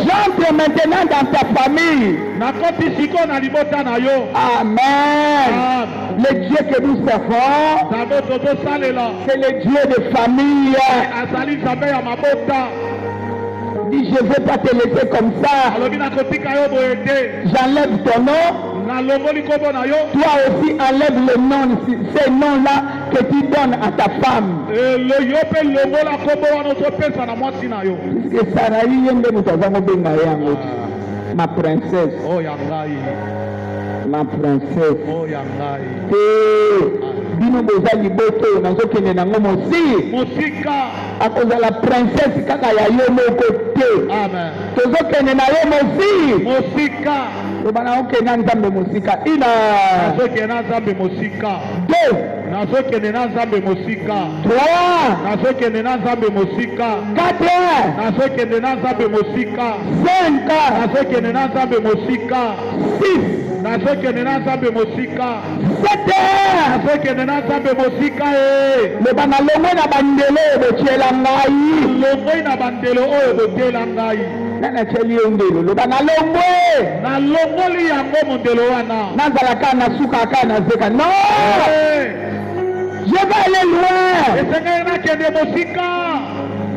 J'entre maintenant dans ta famille. Amen. Le Dieu que nous servons, c'est le Dieu de famille. Dis, je ne vais pas te laisser comme ça. J'enlève ton nom. Toi aussi enlève le nom, ces noms-là que tu donnes à ta femme. Puisque Saraï, ma princesse. Ma princesse. Bino boza liboto nazokende nango mosika akozala princesse kaka ya yo moko te. Amen. Tozokende na yo mosika loba naokende na nzambe mosika ina nazokende na nzambe mosika deux nazokende na nzambe mosika trois nazokende na nzambe mosika quatre nazokende na nzambe mosika cinq nazokende na nzambe mosika six nazokende na nzambe mosika sept nazokende na nzambe mosika loba nalongwe na bandelo botyela ngai longwe na bandelo oyo botyela ngai nana tyeli yo ndelo loba nalongoli yango mondelo wana nazalaka nasukaka nazeka non je vais aller loin esengeli nakende mosika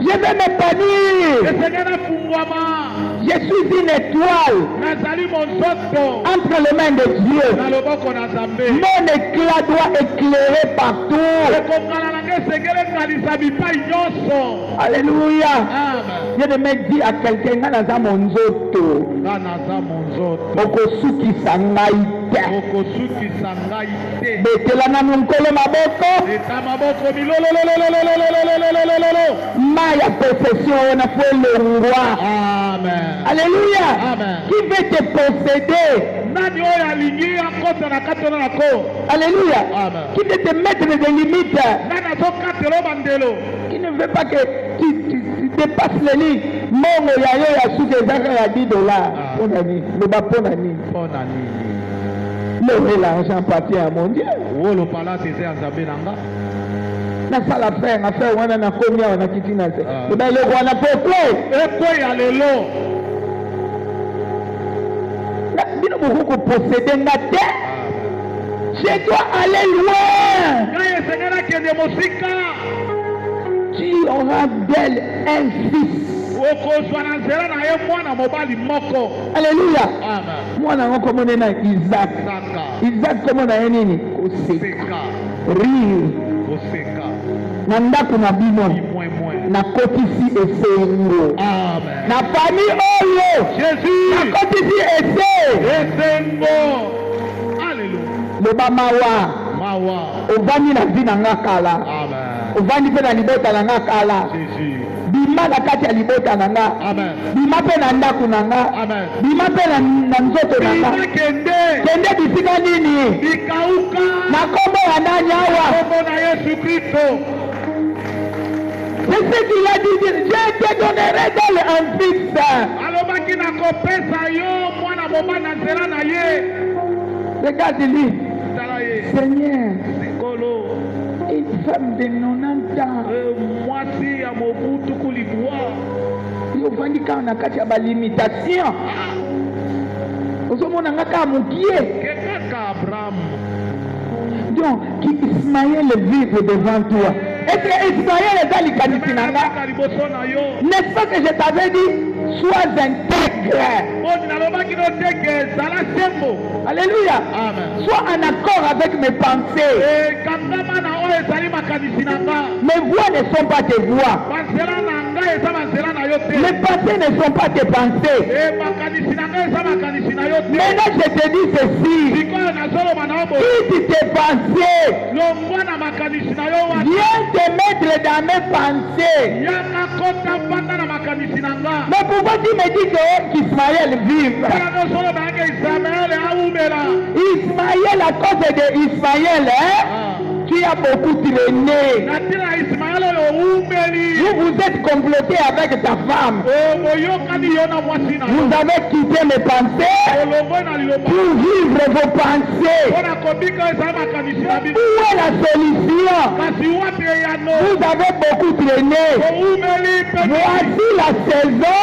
je vais m'épanouir esengeli nafungwama. Je suis une étoile entre les mains de Dieu. Mon éclat doit éclairer partout. Alléluia. Je ne me dis à quelqu'un, Nanaza Monzoto. Mokosuki Sangaïte. Betelana Munkolo Maboko. Maya possession, on a fait le roi. Amen. Alléluia. Amen. Qui veut te posséder? Alléluia. Amen. Qui veut te mettre des limites? Qui ne veut pas que tu dépasses les lignes. Mon yayo ya sous des argent à $10. Pour ami, le bas pour ami. Le l'argent appartient à mon Dieu. Na sala affaire wana na komia wana kitina se. Ba le wana pourquoi ya lelo. Na bino beaucoup posséder na te. Je dois aller loin. Tu auras d'elle un fils. Alléluia. Mwana ngoko monena Isaac. Isaac comment na nini? Koseka. Rire. Na ndako na bino na kotisi esengo. Amen. Na famille oyo Jésus na kotisi esengo. Alléluia. Loba mawa ovandi na vie na nga kala, ovandi mpe na libota na nga kala, bima na kati ya libota na nga, bima mpe na ndako na nga, bima mpe na nzoto na nga, kende bisika nini na kombo ya nani awa? C'est ce qu'il a dit, je te donnerai dans le fixe. Regarde-lui, Seigneur, une femme de 90 ans, il faut dire qu'on a qu'à avoir limitation. Vous avez un cas donc, qui Ismaël vive devant toi. Est-ce que Ismaël est dans l'Ikanisinanga? N'est-ce pas que je t'avais dit, sois intègre. Alléluia. Sois en accord avec mes pensées. Mes voix ne sont pas tes voix. Mes pensées ne sont pas tes pensées. Maintenant je te dis ceci. Quitte tes pensées. Viens te mettre dans mes pensées. Mais pourquoi tu me dis qu'Ismaël vive? Ismaël, à cause de Ismaël, qui a beaucoup traîné. Vous êtes comploté avec ta femme. Vous avez quitté mes pensées pour vivre vos pensées. Où est la solution? Vous avez beaucoup traîné. Voici la saison.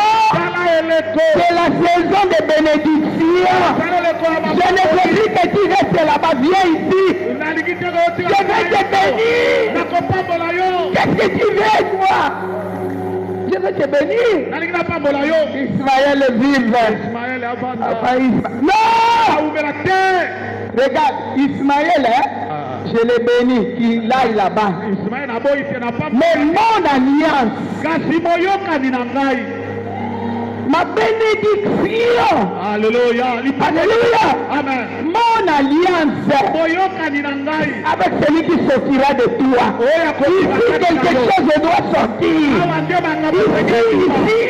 C'est la saison de bénédiction. Je ne veux plus que tu restes là-bas. Viens ici. Je vais te bénir. Qu'est-ce que tu veux, moi? Je vais te bénir. Ismaël vive. Non! Regarde, Ismaël, je l'ai béni, qu'il aille là-bas. Mais mon alliance, ma bénédiction, alléluia, alléluia, amen. Mon alliance avec celui qui sortira de toi. Ici, quelque chose doit sortir. Ici.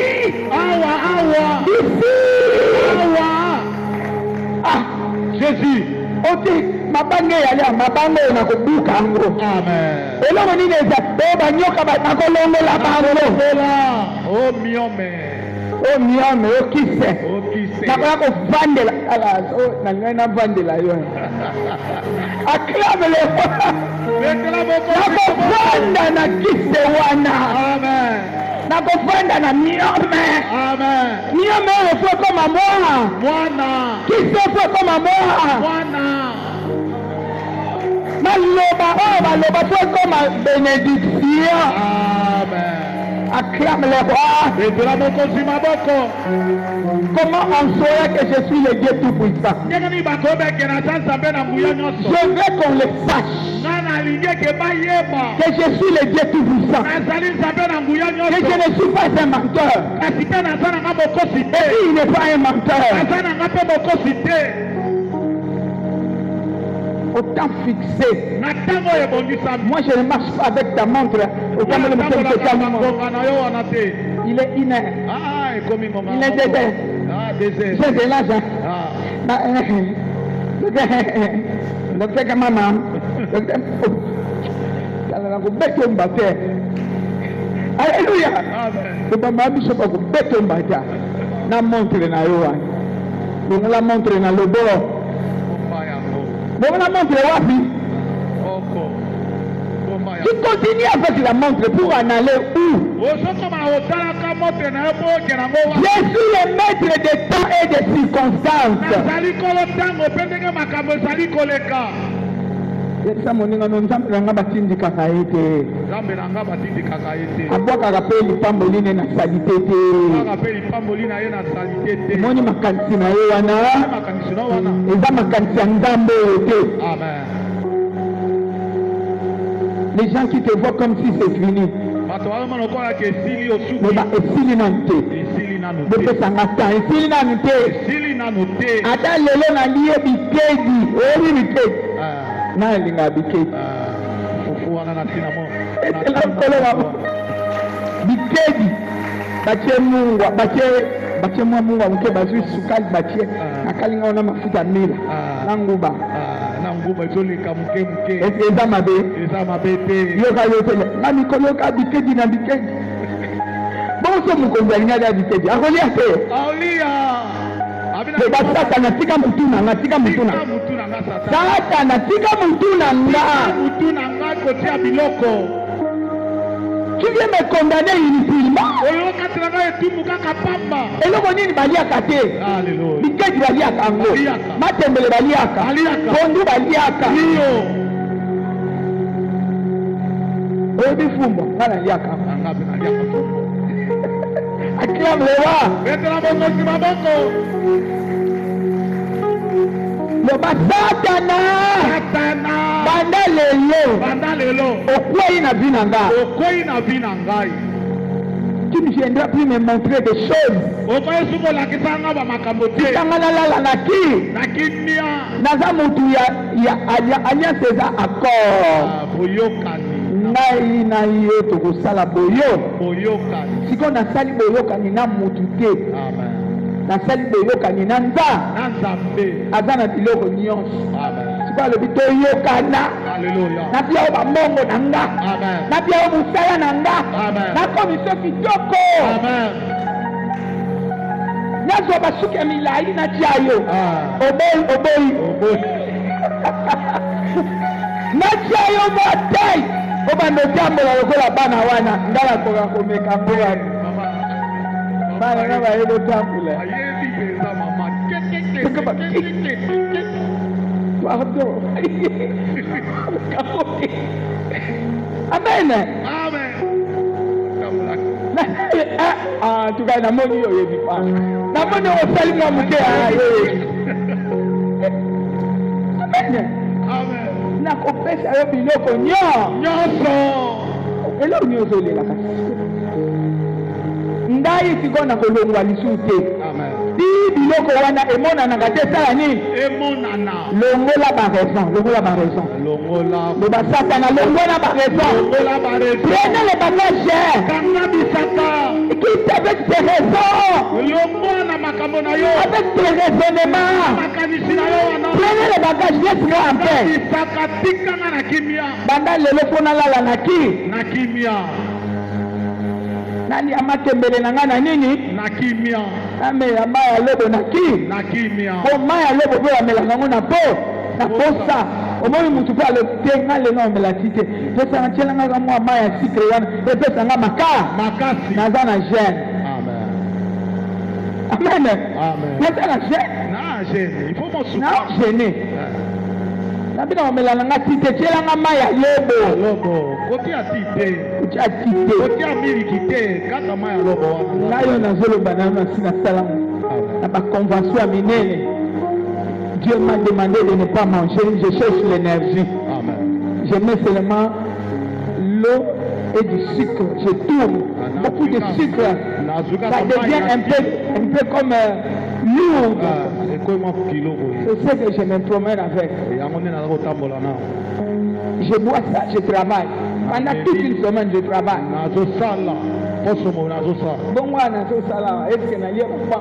Ah, Jésus. Ok, ma bange ya ma bange na kubuka ngo. Amen. Eloko nini eza? Banyoka ba kolongola bango. Oh miome. Oh miome, oh kise. Oh kise. Na ko vandela ala, oh na vandela yo. Acclame le. Na ko vanda na kise wana. Amen. Na ko vanda na miome. Amen. Miome faut comme moi. Bwana. Kise faut comme moi. Bwana. Maloba faut comme bénédiction. Amen. Acclame le roi. Comment on saura que je suis le Dieu Tout-Puissant? Je veux qu'on le sache. Que je suis le Dieu Tout-Puissant. Que je ne suis pas un menteur. Et il n'est pas un menteur. Au temps fixé. Moi je ne marche pas avec ta montre. Il est 1 heure. Il est 2 heures. J'ai de l'argent. Docteur Kamama. Alléluia. Na montre na yo. Donc la montre na le bolo. Bon, la montre wapi? Tu continues avec la montre pour en aller où? Je suis le maître des temps et des circonstances. Yesa moninga no nzambe nanga batindikaka ete. Nzambe nanga batindikaka ete. Abwaka pe lipamboli na salite te. Abwaka pe lipamboli na ye na salite te. Moni makanisi na ye wana. Makanisi na wana. Eza makanisi ya nzambe te. Amen. Les gens qui te voient comme si c'est fini. Mais bah, esili nante. Bopesa ngata, esili nante. Esili nante. Ata lelo na liye bitedi, obi bitedi. na linga bikedi fufu wana na tina mo bikedi batie mungwa batie mwa mungwa muke bazwi sukali batie nakalinga na mafuta mila na nguba ezoleka muke eza mabe te yoka na mikolo yoka bikedi na bikedi bonso mokonzi alinga ya bikedi akolia te basatana tika mutu nanga satana tika mutu nanga kotia biloko tu viens me condamner inutilement eloko nini baliaka te bikedi baliaka yango matembele baliaka pondu baliaka oyebi fumba nga naliaka akiamlewa loba satana banda lelo okwei na vi na ngai tu ne viendras plus me montrer des choses tanga nalala naza mutu ya alliance eza accord ngai na yo tokosala boyokani sikoyo nasali boyokani na mutu te nasali boyokani na nzambe aza na biloko nyonso sikoyo alobi toyokana napia yo bambongo na nga napia yo mosala na nga nakomiso kitoko nazwa basuki ya milai natia yo oboyi natia yo motei obanda otambola lokola bana wana ngala koka komeka mpo wana bana nga bayeba otambola pardon amen tukai namoni yo yebi pa namoni osali mwa moke amen nakopesa yo biloko nyonso eloko nyonso olelaka ngai sikoyo nakolongwa lisusu te ti biloko wana emonanaka te sala nini longola baraison loba satana longola baraison prenez le bagage quitte avec tes raisons avec tes raisonnements prenez le bagage laisse-moi en paix banda lelo mpo nalala na kimia nani amatembele na nga na nini namela mai ya lobo na kimia po mai ya lobo mpe bamelaka yango na posa omoni mutu mpe alobi te nga lelo omela ti te pesanga tielangaka mwa mai ya sikre wana epesanga makasi naza na gene amen naza na gene nabina omela nanga ti te tielanga mai ya lobo kotia ti te kotia miliki te kaka mai ya lobo wana nayo nazoloba nayo nasi nasalamu na baconvention ya minene. Dieu m'a demandé de ne pas manger, je cherche l'énergie. Je mets seulement l'eau et du sucre, je tourne beaucoup de sucre, ça devient un peu comme lourd. C'est ce que je me promène avec. Je bois ça, je travaille. Pendant toute une semaine, je travaille. Bon, moi, est-ce que je n'ai pas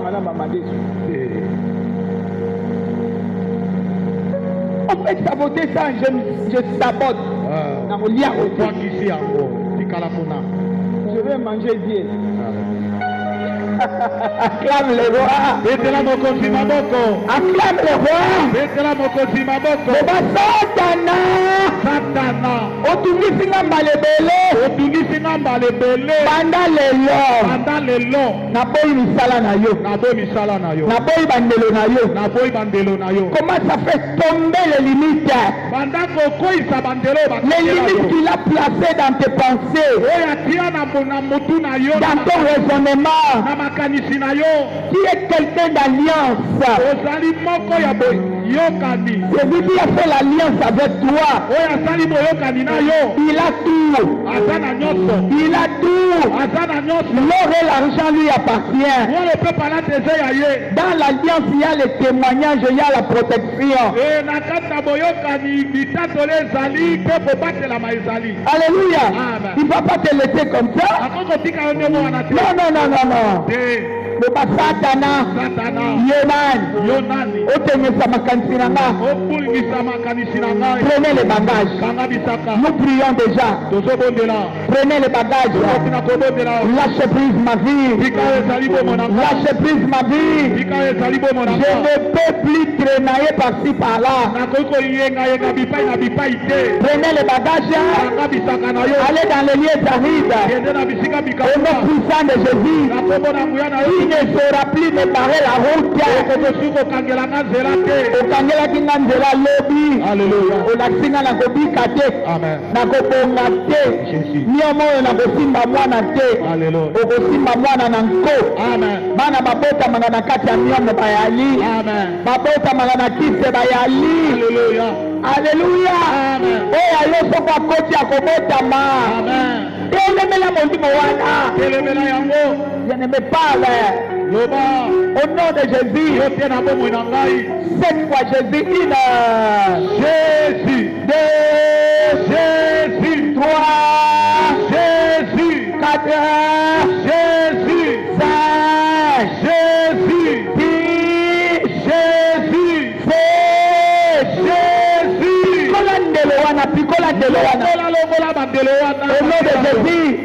on peut saboter ça, je sabote. Je vais manger Dieu. Acclame le roi. Acclame le roi. Satana. Otungisinga mbalebele. Banda lelo. Naboyi misala na yo. Naboyi bandelo na yo. Comment ça fait tomber les limites? Les limites qu'il a placées dans tes pensées. Dans ton raisonnement. Tu es quelqu'un d'alliance. yokani Celui qui a fait l'alliance avec toi, oyo asali boyokani na yo il a tout. aza na nyonso Il a tout. aza na nyonso L'or et l'argent lui appartient. oyo mpe palate eza ya ye Dans l'alliance, il y a le témoignage, il y a la protection. na kati na boyokani bitatolo ezali mpe kobatelama ezali Alléluia. Amen. Il ne va pas te laisser comme ça. akoko tika yo ndenge wana te Non, non, non, non, non. te Le Satana, satana Yeman, yo nani Otemesa makanisi na nga. obulingisa makanisi na ngai Prenez les bagages. kanga bisaka Nous prions déjà. tozobondela Prenez les bagages. tokotina kobondela Lâche prise ma vie. tika oyo ezali bomo na nga Lâche prise ma vie. tika oyo ezali bomo na Je nga ne peux plus traînailler par-ci par-là. nakoki koyengayenga bipai na bipai te Prenez les bagages. kanga bisaka na yo Allez dans les lieux arides. kende na bisika Au nom bikauka puissant de Jésus. na kombo na nguya na yo Il ne saura plus me barrer la route. okotosi kokangela nga nzela te Okangelaki nga nzela lobi. alleluya Olakisi nga nakobika te. amen Nakobonga te. Jésus. Niomo oyo nakosimba mwana te. alleluya Okosimba mwana na nko. amen Bana babotamaka na kati ya miomo bayali. amen Babotamaka na kise bayali. alleluya Alleluya. amen Oyo ayo soko akoti akobotama. amen Elemela molimo wana. telemela yango Je ne me parle. loba Au nom de Jésus. yo te na bomoi na ngai 7 fois Jésus. 1, jésus 2, jésus 3, jésus 4, jésus 5, jésus 6, jésus 7. jésus Pikola ndelo wana, pikola ndelo wana. longola bandelo Au nom de wana Jésus,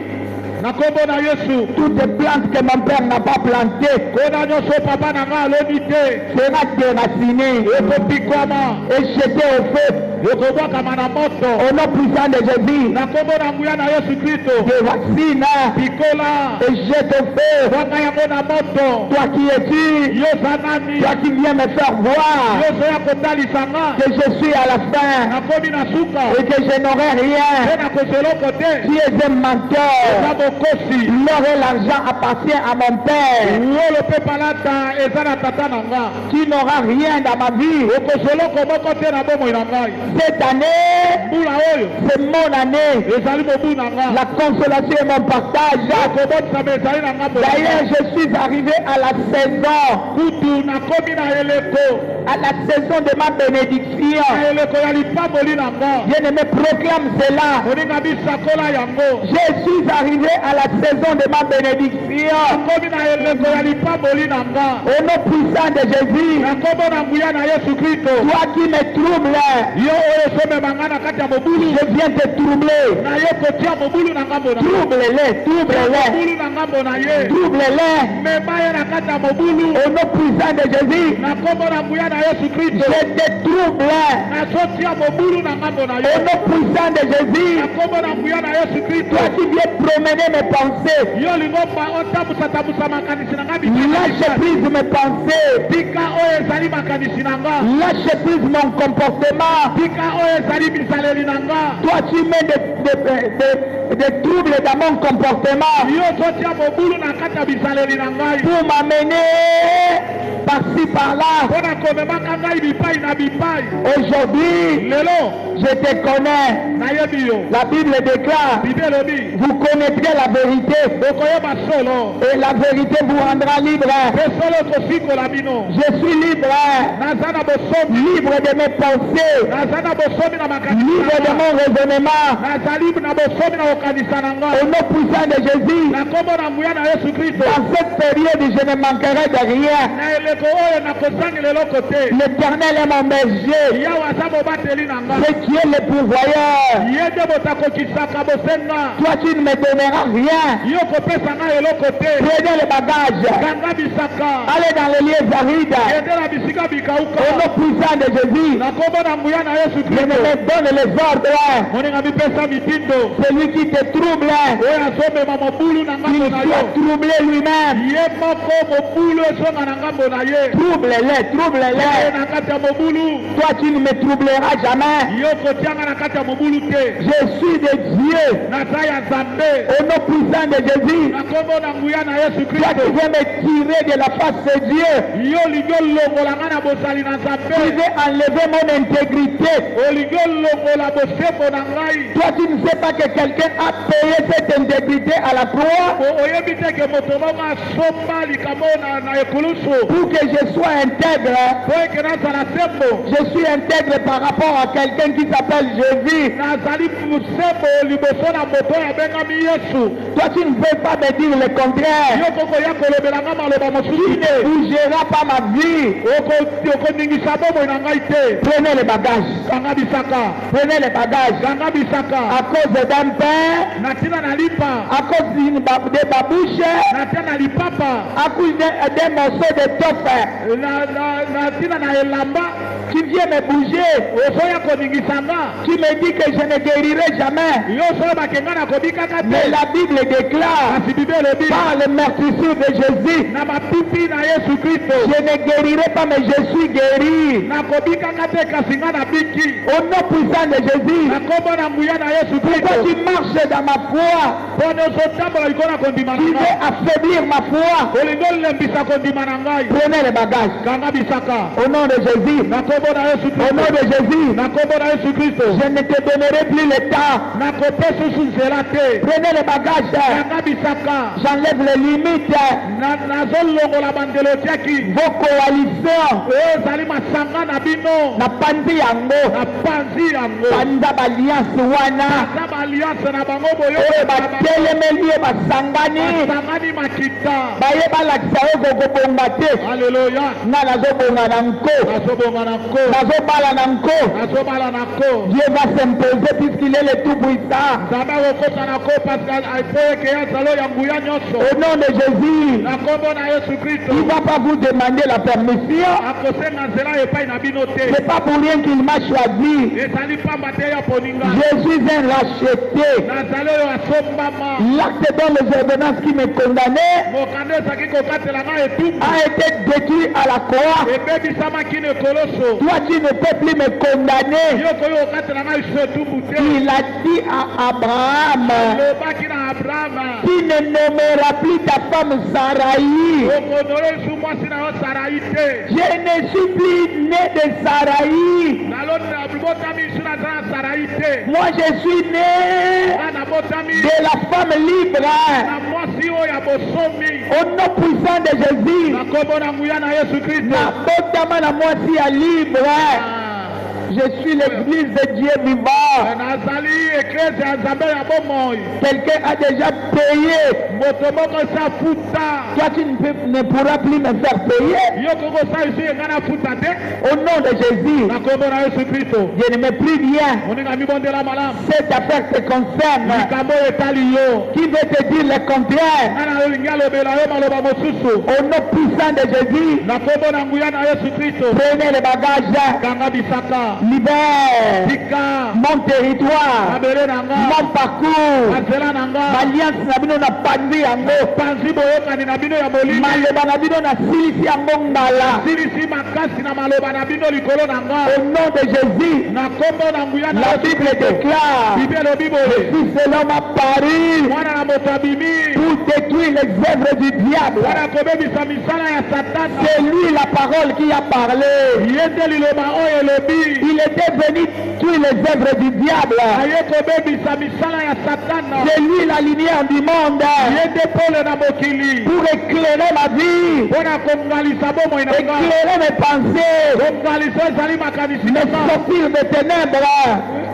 na kombo na yesu toutes les plantes que mon père n'a pas plantées kona nyonso papa na ngai aloni te sera déracinée ekopikwama et jetée au feu. ekobwakama na moto Au nom puissant de Jésus, na kombo na nguya na yesu kristo déracine pikola et jette au feu. bwaka yango na moto Toi qui es-tu, yo za nani toi qui viens me faire voir yo zoya kotalisa nga que je suis à la fin nakomi na suka et que je n'aurai mpe rien. nakozwa eloko te Tu es un menteur. eza mokosi L'or et l'argent appartient à mon père. wolo mpe palata eza na tata na nga Tu n'auras rien dans ma vie. okozwa eloko moko te na bomoi na ngai Cette année, mbula oyo c'est mon année. ezali mobu na nga La consolation est mon partage. kobongisama ezali na nga D'ailleurs, je suis arrivé à la saison, kutu nakomi na eleko à la saison de ma bénédiction. na eleko ya lipamboli na nga Bien-aimé, proclame cela. moninga bisakola yango Je suis arrivé à la saison de ma bénédiction. nakomi na eleko ya lipamboli na nga Au nom puissant de Jésus, na kombo na nguya na yesu kristo toi qui me troubles, yo oyo somema nga na kati ya mobulu je viens te troubler. na ye kotia mobulu na ngambo na Trouble-les, trouble-les, mobulu na ngambo na ye trouble-les. mema ye na kati ya mobulu Au nom puissant de Jésus, na kombo na nguya na yesu kristo je te trouble. nazotia mobulu na ngambo na ye Au nom puissant de Jésus, na kombo na nguya na yesu kristo toi qui viens promener mes pensées, yo lingomba otambusatambusa makanisi na nga lâche prise mes pensées, tika oyo ezali makanisi na nga lâche prise mon comportement. tika oyo ezali bizaleli na nga Toi tu mets des troubles dans mon comportement yo zotia mobulu na kati ya bizaleli na ngai pour m'amener par-ci par-là. mpo na komemaka ngai bipai na bipai Aujourd'hui, lelo je te connais. nayebi yo La Bible déclare, bibi elobi vous connaîtrez la vérité bokoyeba solo et la vérité vous rendra libre. mpe solo ekosikola bino Je suis libre, naza na bosomi libre de mes pensées, naza na bosomi na makanisi libre de na nga mon raisonnement. nazali na bosomi na kokanisa na nga Au nom puissant de Jésus, na kombo na nguya na yesu kristo dans cette période, je ne manquerai de rien. na eleko oyo nakozangela eloko te L'Éternel est mon berger, yawe aza mobateli na nga c'est qui est le pourvoyeur. ye nde moto akokisaka bosenga Toi, tu ne me donneras rien. yo kopesa nga eloko te Prenez le bagage, kanga bisaka allez dans les lieux arides. ende na bisika Au bikauka nom puissant de Jésus, na kombo na nguya na yesu je kristo me donne les ordres. moninga mipesa mitindo. celui qui te trouble, Oyo azomema mobulu na qu'il ngambo na soit yo. troublé lui-même. Ye moko mobulu ezonga na ngambo na ye. Trouble-les, Ye trouble-les. na kati ya mobulu. Toi, tu ne me troubleras jamais. Yo kotianga na kati ya mobulu te. Je suis de Dieu. Naza ya Nzambe. Au nom puissant de Jésus. Na kombo na nguya na Yesu Toi, Kristo. tu veux me tirer de la face de Dieu. Yo lingo longola nga na bosali na Tu Nzambe. veux enlever mon intégrité. Olingo longola bosembo na ngai. Toi, tu ne sais pas que quelqu'un a payé cette intégrité à la croix Oyebi te ke moto moko asomba likambo na ekulusu. pour que je sois intègre. Po eke nazala sembo. Je suis intègre par rapport à quelqu'un qui s'appelle Jésus. Nazali sembo liboso na moto oyo abengami Yesu. Toi, tu ne peux pas me dire le contraire. Yo kokoya kolobela nga maloba Tu mosusu ne te. bougeras pas ma vie. Okoningisa bomoi na ngai te. Prenez les bagages. Kanga bisaka. Prenez les bagages. Kanga bisaka. À cause d'un pain, Na ntina na lipa. à cause des babouches, Na ntina na lipapa. à cause d'un morceau de toffe. Na ntina na elamba. Tu viens me bouger. Ozoya koningisa nga. Tu me dis que je ne guérirai jamais. Yo solo bakenga na kobikaka te. Mais la Bible déclare Kasi Bible elobi. par le meurtrissure de Jésus, Na mapipi na Yesu Kristo. je ne guérirai pas, mais je suis guéri. Na kobikaka te kasi nga na biki. Au nom puissant de Jésus. Na kombo na nguya na Yesu Pourquoi Kristo. tu marches dans ma foi? Pone ozotambola likolo na kondima na Tu veux ngai. affaiblir ma foi? Olingo olembisa kondima na ngai. Prenez les bagages. Kanga bisaka. Au nom de Jésus. Na kombo na Yesu Au nom Kristo. de Jésus. Na kombo na Yesu Kristo. Je ne te donnerai plus le temps. Na kopesa susu nzela te. Prenez les bagages. Kanga bisaka. J'enlève les limites. Nazolongola bandelo tiaki. Vos coalitions. Oyo ezali masanga na bino. Na pandi yango. Na panzi yango. Panda baliance wana. Ata baliance na bango boyo. Oyo batelemeli ye basangani. Basangani makita. Baye balakisa yo kokobonga te. Haleluya. Nga nazobonga na nko. Nazobonga na nko. Nazobala na nko. Nazobala na nko. Dieu va s'imposer puisqu'il est le tout puissant. Nzambe akokota na nko parce que apoyeke ye azalo ya nguya nyonso. Au nom de Jésus. Na kombo na Yesu Kristo. Il ne va pas vous demander la permission. Akosenga nzela epai na bino te. C'est pas pour rien qu'il m'a choisi. Ezali pamba te ya poninga. Je suis un racheté. Nazali oyo asombama. L'acte dans les ordonnances qui me condamnait Mokanda ezaki kokatela nga etumbu. a été détruit à la croix. Ebebisamaki na ekoloso. Toi, tu ne peux plus me condamner. Yo koyo kokatela nga iso etumbu te. Il a dit à Abraham, Lobaki na Abrahama. tu ne nommeras plus ta femme Sarai. Okonole su mwasi na yo Sarai te. Je ne suis plus né de Sarai. Naloni na botami isu na zala Sarai te. Moi, je suis né Nga na botami de la femme libre. na mwasi oyo ya bosomi. Au nom puissant de Jésus. Na kombo na nguya na Yesu Kristo. Nabotama na mwasi ya libre. Je suis l'église de Dieu vivant. Nazali eklese ya Nzambe ya bomoi. Quelqu'un a déjà payé. Moto moko esa futa. Toi, tu ne pourras plus me faire payer. Yo koko sa isu yenga na futa te. Au nom de Jésus. Na kombo na Yesu Kristo. Je ne me prie bien. Moninga mibondela malamu. Cette affaire te concerne. Likambo etali yo. Qui veut te dire le contraire? Nga na olingi alobela yo maloba mosusu. Au nom puissant de Jésus. Na kombo na nguya na Yesu Kristo. Prenez les bagages. Kanga bisaka. Libère Tika. mon territoire. Mabere na nga. Mon parcours. Banzela na nga. Alliance na bino na pandi yango. Panzi boyokani na bino ya molili. Maloba na bino na silisi yango mbala. Silisi makasi na maloba na bino likolo na nga. Au nom de Jésus. Na kombo na nguya na La Yesu Bible Kristo. déclare. Bible elobi boye. Si cela m'a paru Mwana na moto abimi. pour détruire les œuvres du diable. Mwana kobebisa misala ya satana. C'est lui la parole qui a parlé. Ye nde liloba oyo elobi. Il était venu tuer les œuvres du diable. Aye kobebisa misala ya satana. C'est lui la lumière du monde. Ye nde pole na mokili. Pour éclairer ma vie. Mpona kongalisa bomoi na nga. Éclairer mes pensées. kongalisa ezali makanisi Me na nga. sortir des ténèbres.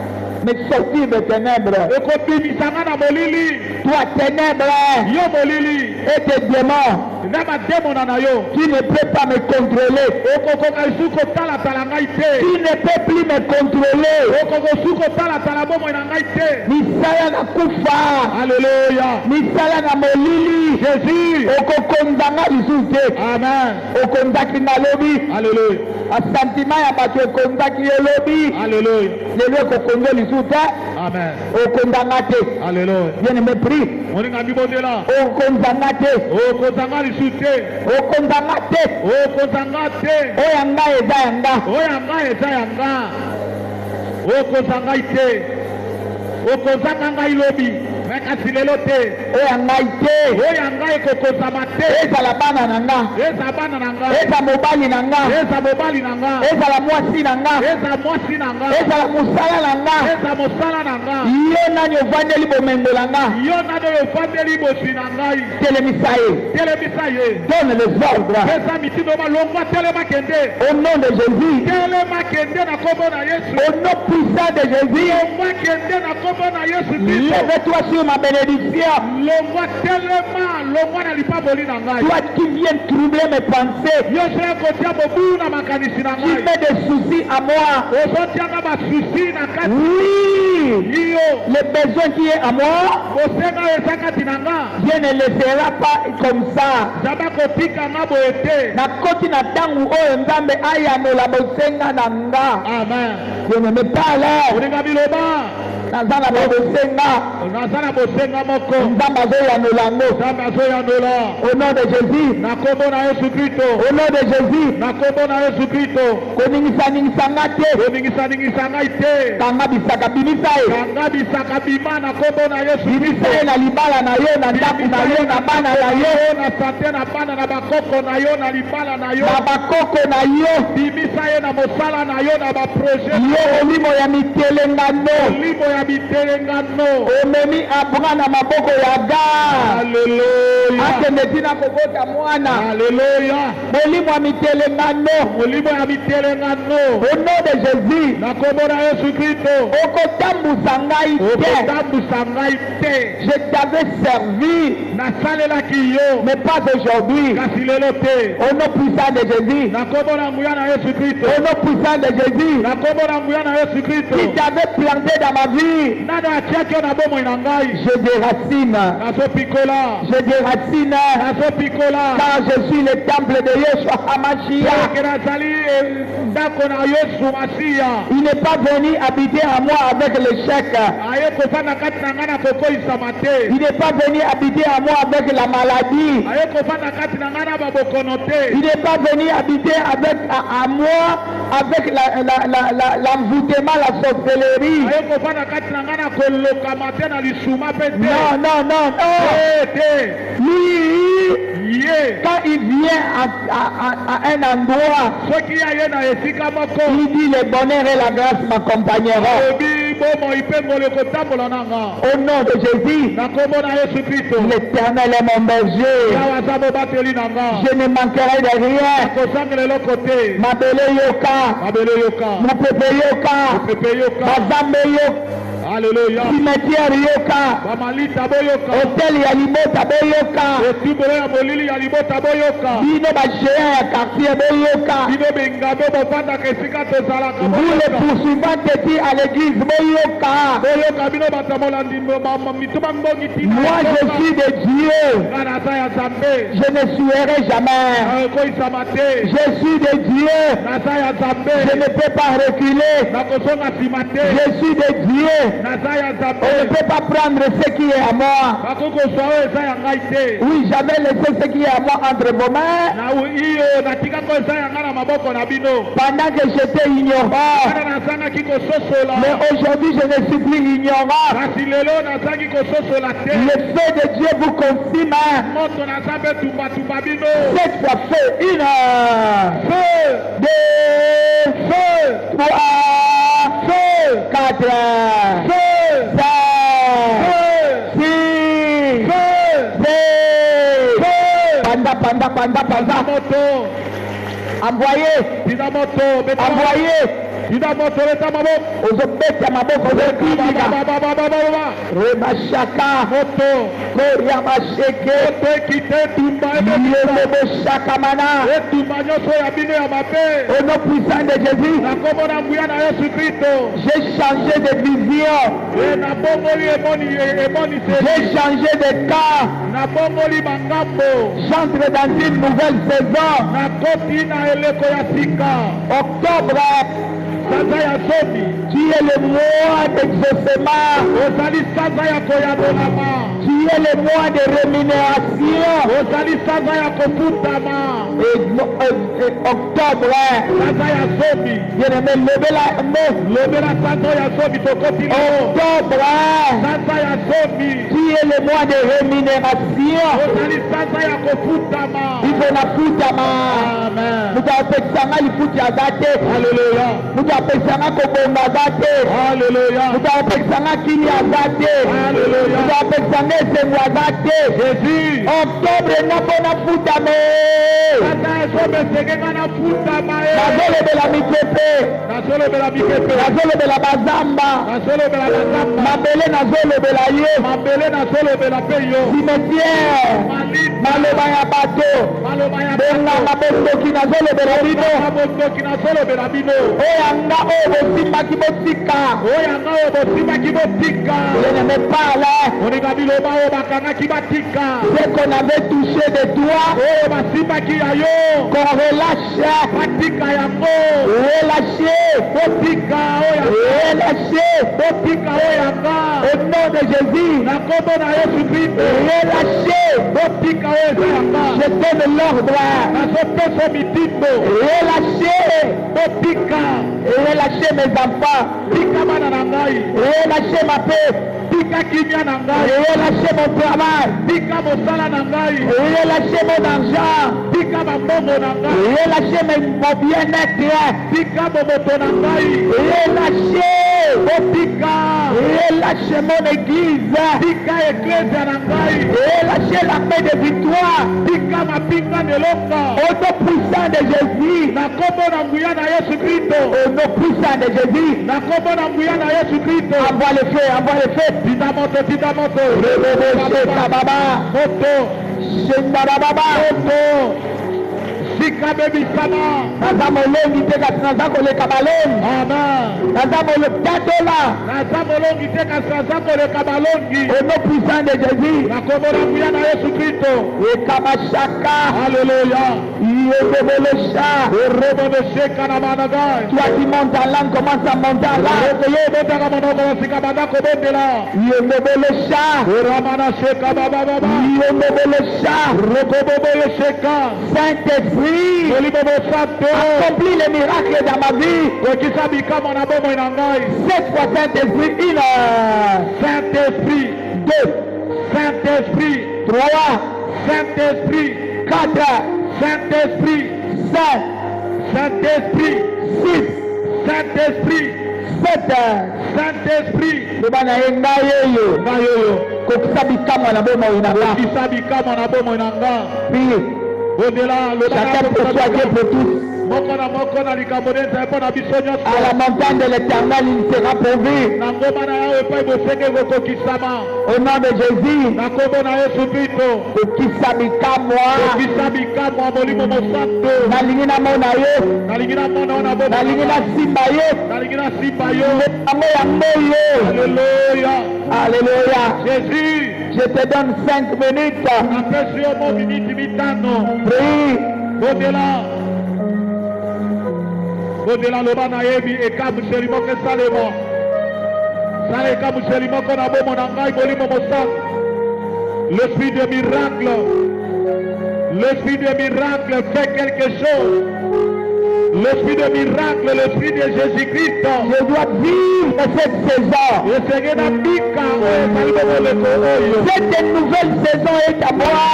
Me sortir des ténèbres. ekobimisa nga na molili. Toi, ténèbres. Yo molili. Et tes démons. na bademona na yo. Tu ne peux pas me contrôler. okokoka isu kotalatala ngai te. Tu ne peux plus me contrôler. okokosu kotalatala bomoi na ngai te. Misala na kufa. Alléluia. Misala na molili. Jésus. Okokonzanga lisusu te. Amen. Okonzaki na lobi. Alléluia. Asantima ya bato ekonzaki ye lobi. Alléluia. Lelo ekokonza lisu te. Amen. Okonzanga te. Alléluia. Bien-aimé, prie. Moninga mibondela. Okonzanga te. Okozanga lisu te. Okonzanga te. Okozanga te. Oyo nga eza yanga. Oyanga eza yanga. Okozanga ite. Okozanga ngai lobi. Kasi lelo te. Oyo ngai te. Oyanga ekokozama te. Ezala bana na nga. Eza bana na nga. Eza mobali na nga. Eza mobali na nga. Ezala mwasi na nga. Eza mwasi na nga. Ezala mosala na nga. Eza mosala na nga. Yo nani ovandeli bomengo na nga. Yo nani ovandeli bosi na ngai. Telemisa ye. Telemisa ye. Donne les ordres. Pesa mitindo malongwa telema kende. Au nom de Jésus. Telema kende na kombo na Yesu. Au nom puissant de Jésus. Longwa kende na kombo na Yesu Kristo. Lève-toi sur ma bénédiction. Longwa telema, longwa na lipaboli na ngai. Toi qui viens troubler mes pensées. Yo sera kotia bobu na makanisi na Qui ngai. met des soucis à moi. Ozotianga basusi na kati. Oui. Yo. Le besoin qui est à moi. Bosenga eza kati na nga. Dieu ne laissera pas comme ça. Zaba kotika nga boye te. Nakoti na tangu oyo Nzambe ayanola bosenga na nga. Amen. Je ne me parle. Olinga biloba. Naza na bosenga. Naza na bosenga moko. Nzambe azoyanola ngo. Nzambe azoyanola. Au nom de Jésus. Na kombo na Yesu Kristo. Au nom de Jésus. Na kombo na Yesu Kristo. Koningisa nga te. Koningisa ngai te. Kanga bisaka bimisa ye. Kanga bisaka bima na kombo na Yesu Kristo. Bimisa ye na libala na yo, na ndako na yo, na bana na yo. Na sante na bana na bakoko na yo, na libala na yo. Na bakoko na yo. Bimisa ye na mosala na yo, na baproje. Yo olimo ya mitelengano. Olimo ya mitelengano. Omemi abra na maboko ya ga. Haleluya. Akende tina kobota mwana. Haleluya. Molimo ya mitelengano. Molimo ya mitelengano. Au nom de Jésus. Na kombo na Yesu Kristo. Okotambusa ngai te. Okotambusa ngai te. Je t'avais servi. Nasalelaki yo. Mais pas aujourd'hui. Kasi lelo te. Au nom puissant de Jésus. Na kombo na nguya na Yesu Kristo. Au nom puissant de Jésus. Na kombo na nguya na Yesu Kristo. Qui t'avait planté dans ma vie. Nani atiaki yo na bomoi na ngai. Je déracine. Nazopikola. Je déracine. Nazopikola. Car je suis le temple de Yeshua HaMashiach. Soki nazali ndako na Yesu Masiya. Il n'est pas venu habiter à moi avec l'échec. Aye kofanda kati na ngai na kokoyisama te. Il n'est pas venu habiter à moi avec la maladie. Aye kofanda kati na ngai na babokono te. Il n'est pas venu habiter avec à moi avec l'envoûtement, la sorcellerie. Aye kofanda kati na ngai na kolokama te na lisuma pe te. Non, non, non, non. Te. Lui, Ye. quand il vient à un endroit, Soki aye na esika moko. il dit le bonheur et la grâce m'accompagneront. Obi bomo ipengolo kotambola na nga. Au nom de Jésus, Na kombo na Yesu Kristo. l'Éternel est mon berger. Yawa zabo bateli na nga. Je ne manquerai de rien. Kosangela eloko te. Mabele yoka, Mabele yoka. mopepe yoka, Pepe yoka. bazambe yoka, Haleluya. cimetière yoka, Bamalita boyoka. hôtel ya libota boyoka, Etumbolo ya molili ya libota boyoka. bino bagéant ya quartier boyoka, Bino bengabe bovandaka esika tozalaka vous les boyoka. poursuivants teti à l'église boyoka. Boyoka bino batamola mituma mbongi tina. Moi je suis de Dieu, Nga naza ya Nzambe. je ne suerai jamais. Nakoyisama te. Je suis de Dieu, Naza ya Nzambe. je ne peux pas reculer. Nakosonga nsima te. Je suis de Dieu, Naza ya on ne Nzambe. peut pas prendre ce qui est à moi. Bakokoswa oyo eza ya ngai te. Oui, j'avais laissé ce qui est à moi entre vos mains Na iyo natikako eza ya ngai na maboko na bino. pendant que j'étais ignorant. Kana nazangaki kososola. Mais aujourd'hui, je ne suis plus ignorant. Kasi lelo nazangi kososola te. Le feu de Dieu vous consume. Moto na Nzambe tumbatumba bino. Cette fois, feu, une, feu, deux, feu, trois, feu, quatre, feu, cinq, six, feu, sept, panda. Moto. Envoyez, Tina moto. envoyez, ozobeta maboko ozokimika remashaka koria masheke yeloboshakamana au nom puissant de Jésus j'ai changé de vision j'ai changé de cas j'entre dans une nouvelle saison octobre qui est le mois d'exaucement, qui est le mois de rémunération. Et octobre, bien-aimé, levez la main. Octobre, qui est le mois de rémunération. Il faut la foutama. Nous avons pesanga kobonga zate mutapesanga kini azate mutapesanga esengo azate octobre napona futame nazolobela mikepe nazolobela bazamba mabele nazolobela ye cimetière maloba ya bato bonganga bosoki nazolobela bino oyanga oyo bosimbaki botika je ne me parle ce qu'on avait touché de toi qu'on relâche au nom de Jésus relâchez je donne l'ordre relâchez mes enfants relâchez ma paix relâchez mon travail relâchez mon argent relâchez mon bien-être relâchez mon église relâchez la paix de victoire au nom puissant de Jésus au nom puissant de Jésus envoie le feu naza molongi te kasi naza koleka balongi au nom puissant de Jésus ekamashaka yebebelesha toi qui montes en langue commence à monter en langue yebebelesha Saint-Esprit accomplis les miracles dans ma vie. Cette fois Saint-Esprit, Saint-Esprit, 2, Saint-Esprit, 3, Saint-Esprit, 4, Saint-Esprit, 5, Saint-Esprit, 6, Saint-Esprit, 7. Saint-Esprit, lobana yenga yeyo kokisa bikamwa na bomoi na nga. Puis chacun pour soi, Dieu pour tous. À la montagne de l'Éternel, il sera pourvu. Au nom de Jésus, kokisa bikamwa nalingi namona ye nalingi nasimba ye yango yango ye. Alléluia. Jésus, je te donne 5 minutes. Prie. Bodela loba na yebi ekamuseli moko esalema sala ekamuseli moko na bomo na ngai bolimo mosantu. L'esprit de miracle fait quelque chose. L'esprit de miracle, l'esprit de Jésus-Christ. Je dois vivre cette saison. Cette nouvelle saison est à moi.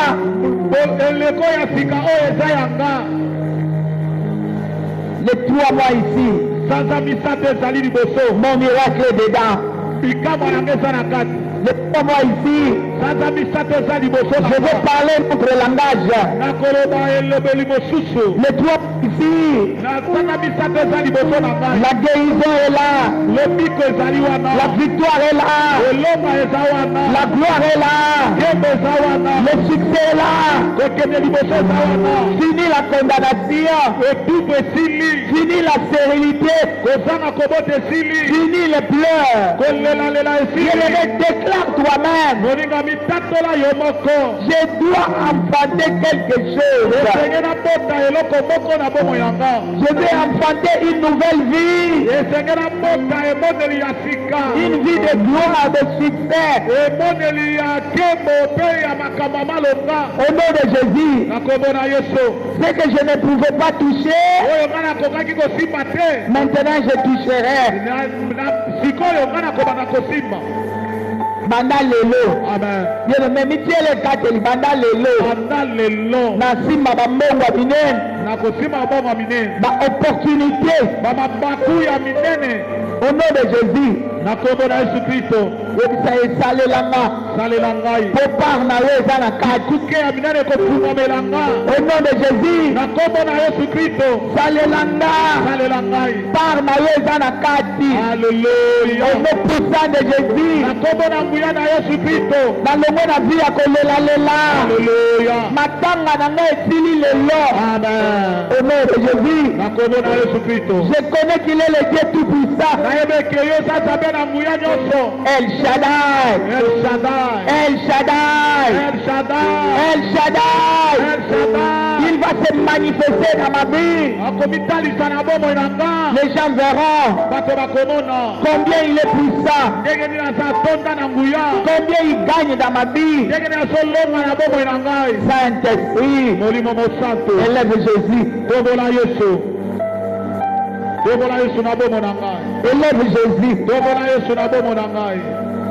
Les 3 mois ici, mon miracle est dedans. Les 3 mois ici, je vais parler notre langage. Les 3 mois ici, ici. nasala misato eza liboso na ngai. La guérison est là. Lobiko ezali wana. La victoire est là. elonga eza wana. La gloire est là. yembo eza wana. Le succès est là. kokende liboso eza wana. Fini la condamnation. etumbu esili. Fini la stérilité. kozanga kobota esili. Fini les pleurs. kolelalela esili. Bien-aimé, déclare toi-même. moninga mitatola yo moko. Je dois enfanter quelque chose. esenge nabota eloko moko na bomoi yanga. Je vais enfanter une nouvelle vie. esenge nabota emoneli ya sika. Une vie de gloire, de succès. emoneli ya nkembo mpe ya makambo malonga. Au nom de Jésus. na kombo na yesu. Ce que je ne pouvais pas toucher, oyo nga nakokaki kosimba te. maintenant je toucherai. sikoyo nga nakobanda kosimba. Banda lelo. amen. Bien-aimé, mitiele kateli banda lelo. banda lelo. Na simba bambongo minene. nakosimba bongo minene. Ba opportunité. bamabaku ya minene. Au nom de Jésus. na kombo na yesu kristo. Yebisa esalelanga. salela ngai. Po par na yo eza na kati. kuke ya minene kofungamela nga. Au nom de Jésus. na kombo na yesu kristo. Salelanga. salela ngai. Par na yo eza na kati. Alléluia. Au nom puissant de Jésus. na kombo na nguya na yesu kristo. nalongo na vi ya kolelalela. Alléluia. matanga na ngai esili lelo. amen. Au nom de Jésus. na kombo na yesu kristo. Je connais qu'il est le Dieu tout puissant. nayebeke yo sasa mpe na nguya nyonso. El Shaddai. El Shaddai. El Shaddai. El Shaddai. El Shaddai. El Shaddai. Il va se manifester dans ma vie. akomitalisa na bomoi na nga. Les gens verront bato bakomona combien il est puissant. ndenge nini aza tonda na nguya. Combien il gagne dans ma vie. ndenge nini azolonga na bomoi na ngai. Saint-Esprit. molimo mosantu. Élève Jésus. tombola yesu. tombola yesu na bomo na ngai. Élève Jésus. tombola yesu na bomo na ngai.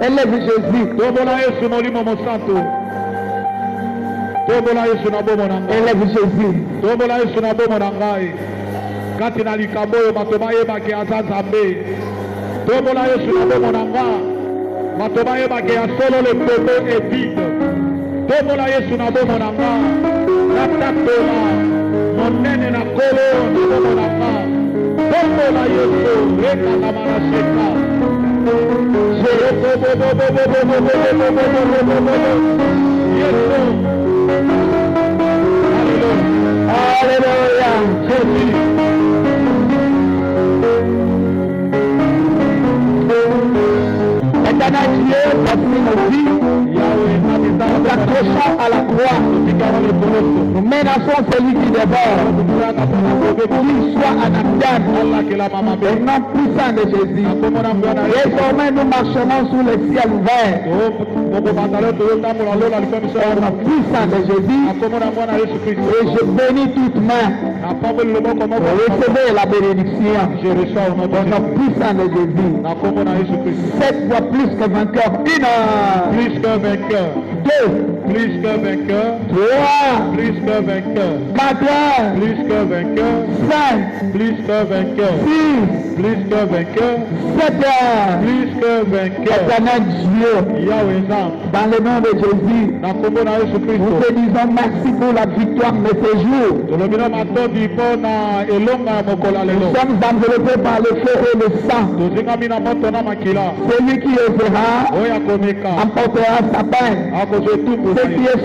Élève Jésus. tombola yesu molimo mosantu. tombola yesu na bomo na ngai. Élève Jésus. tombola yesu na bomo na ngai. kati na likambo oyo bato bayebaki aza nzambe. tombola yesu na bomo na nga. bato bayebaki ya solo lembobo evide. tombola yesu na bomo na nga. natatola monene na kolo na bomo na nga. tombola yesu rekakama na seka. yesu. Alléluia. Jésus. Éternel Dieu, voici nos vies. Nous t'accrochons à la croix. Nous menaçons celui qui dévore. Qu'il soit anathème. Au nom puissant de Jésus. Désormais, nous marcherons sous le ciel ouvert. Au nom puissant de Jésus. Et je bénis toute main. Recevez la bénédiction. Au nom puissant de Jésus. 7 fois plus que vainqueur. Plus que vainqueur. 2, Plus que vainqueur. 3, Plus que vainqueur. 4, Plus que vainqueur. 5, Plus que vainqueur. 6, Plus que vainqueur. 7. Plus que vainqueur. Éternel Dieu, Yahweh Zam. dans le nom de Jésus, Na kombo na Yesu nous Kristo. te disons merci pour la victoire de ce jour. Tolobina matondi mpona elonga mokola Nous lelo. sommes enveloppés par le feu et le sang. Tozingami na moto na makila. Celui qui osera Oyo akomeka. emportera sa peine. Akozwa etumbu Ce na qui ye. est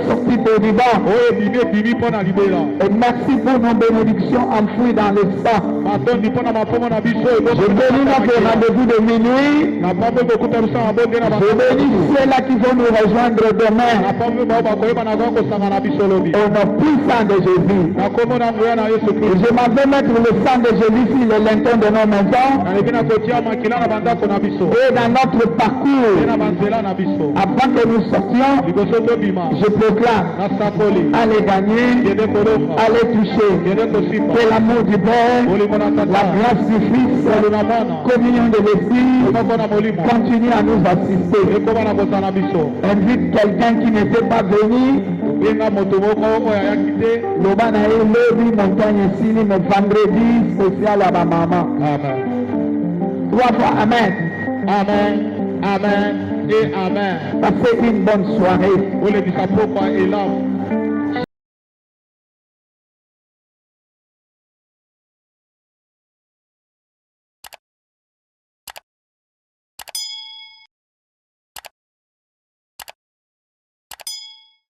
sorti pour vivant. Oyo ebimi ebimi mpona libela. Et merci pour nos bénédictions enfouies dans le sang. Matondi mpona mapomo na biso. Je bénis notre rendez-vous de minuit. Na pambe kokuta biso na bonde na Je bango. bénis ceux-là qui vont nous rejoindre demain. Na pambe bao bakoyeba na bango kosanga na biso lobi. Au nom puissant de Jésus. Na kombo na nguya na Yesu Et Kristo. je m'en vais mettre le sang de Jésus sur le linteau de nos maisons Nalebi na kotia makila na bandako na biso. et dans notre Pe parcours. na banzela na biso. Avant que nous sortions, Liboso tobima. je proclame, Na sakoli. allez gagner, Kende kolonga. allez toucher. Kende kosimba. Que l'amour du Père, Molimo na la tata. grâce du Fils, Molimo na mwana. communion de l'Esprit, Komoko na molimo. continue à nous assister. Ekoma na kosana biso. Invite quelqu'un qui n'était pas venu, Benga moto moko oyo ayaki te. loba na ye lobi montagne esili, mais vendredi spécial à ma maman. Amen. 3 fois Amen. Amen. Amen. Et amen. Passez une bonne soirée. Olebisa pokwa elamu.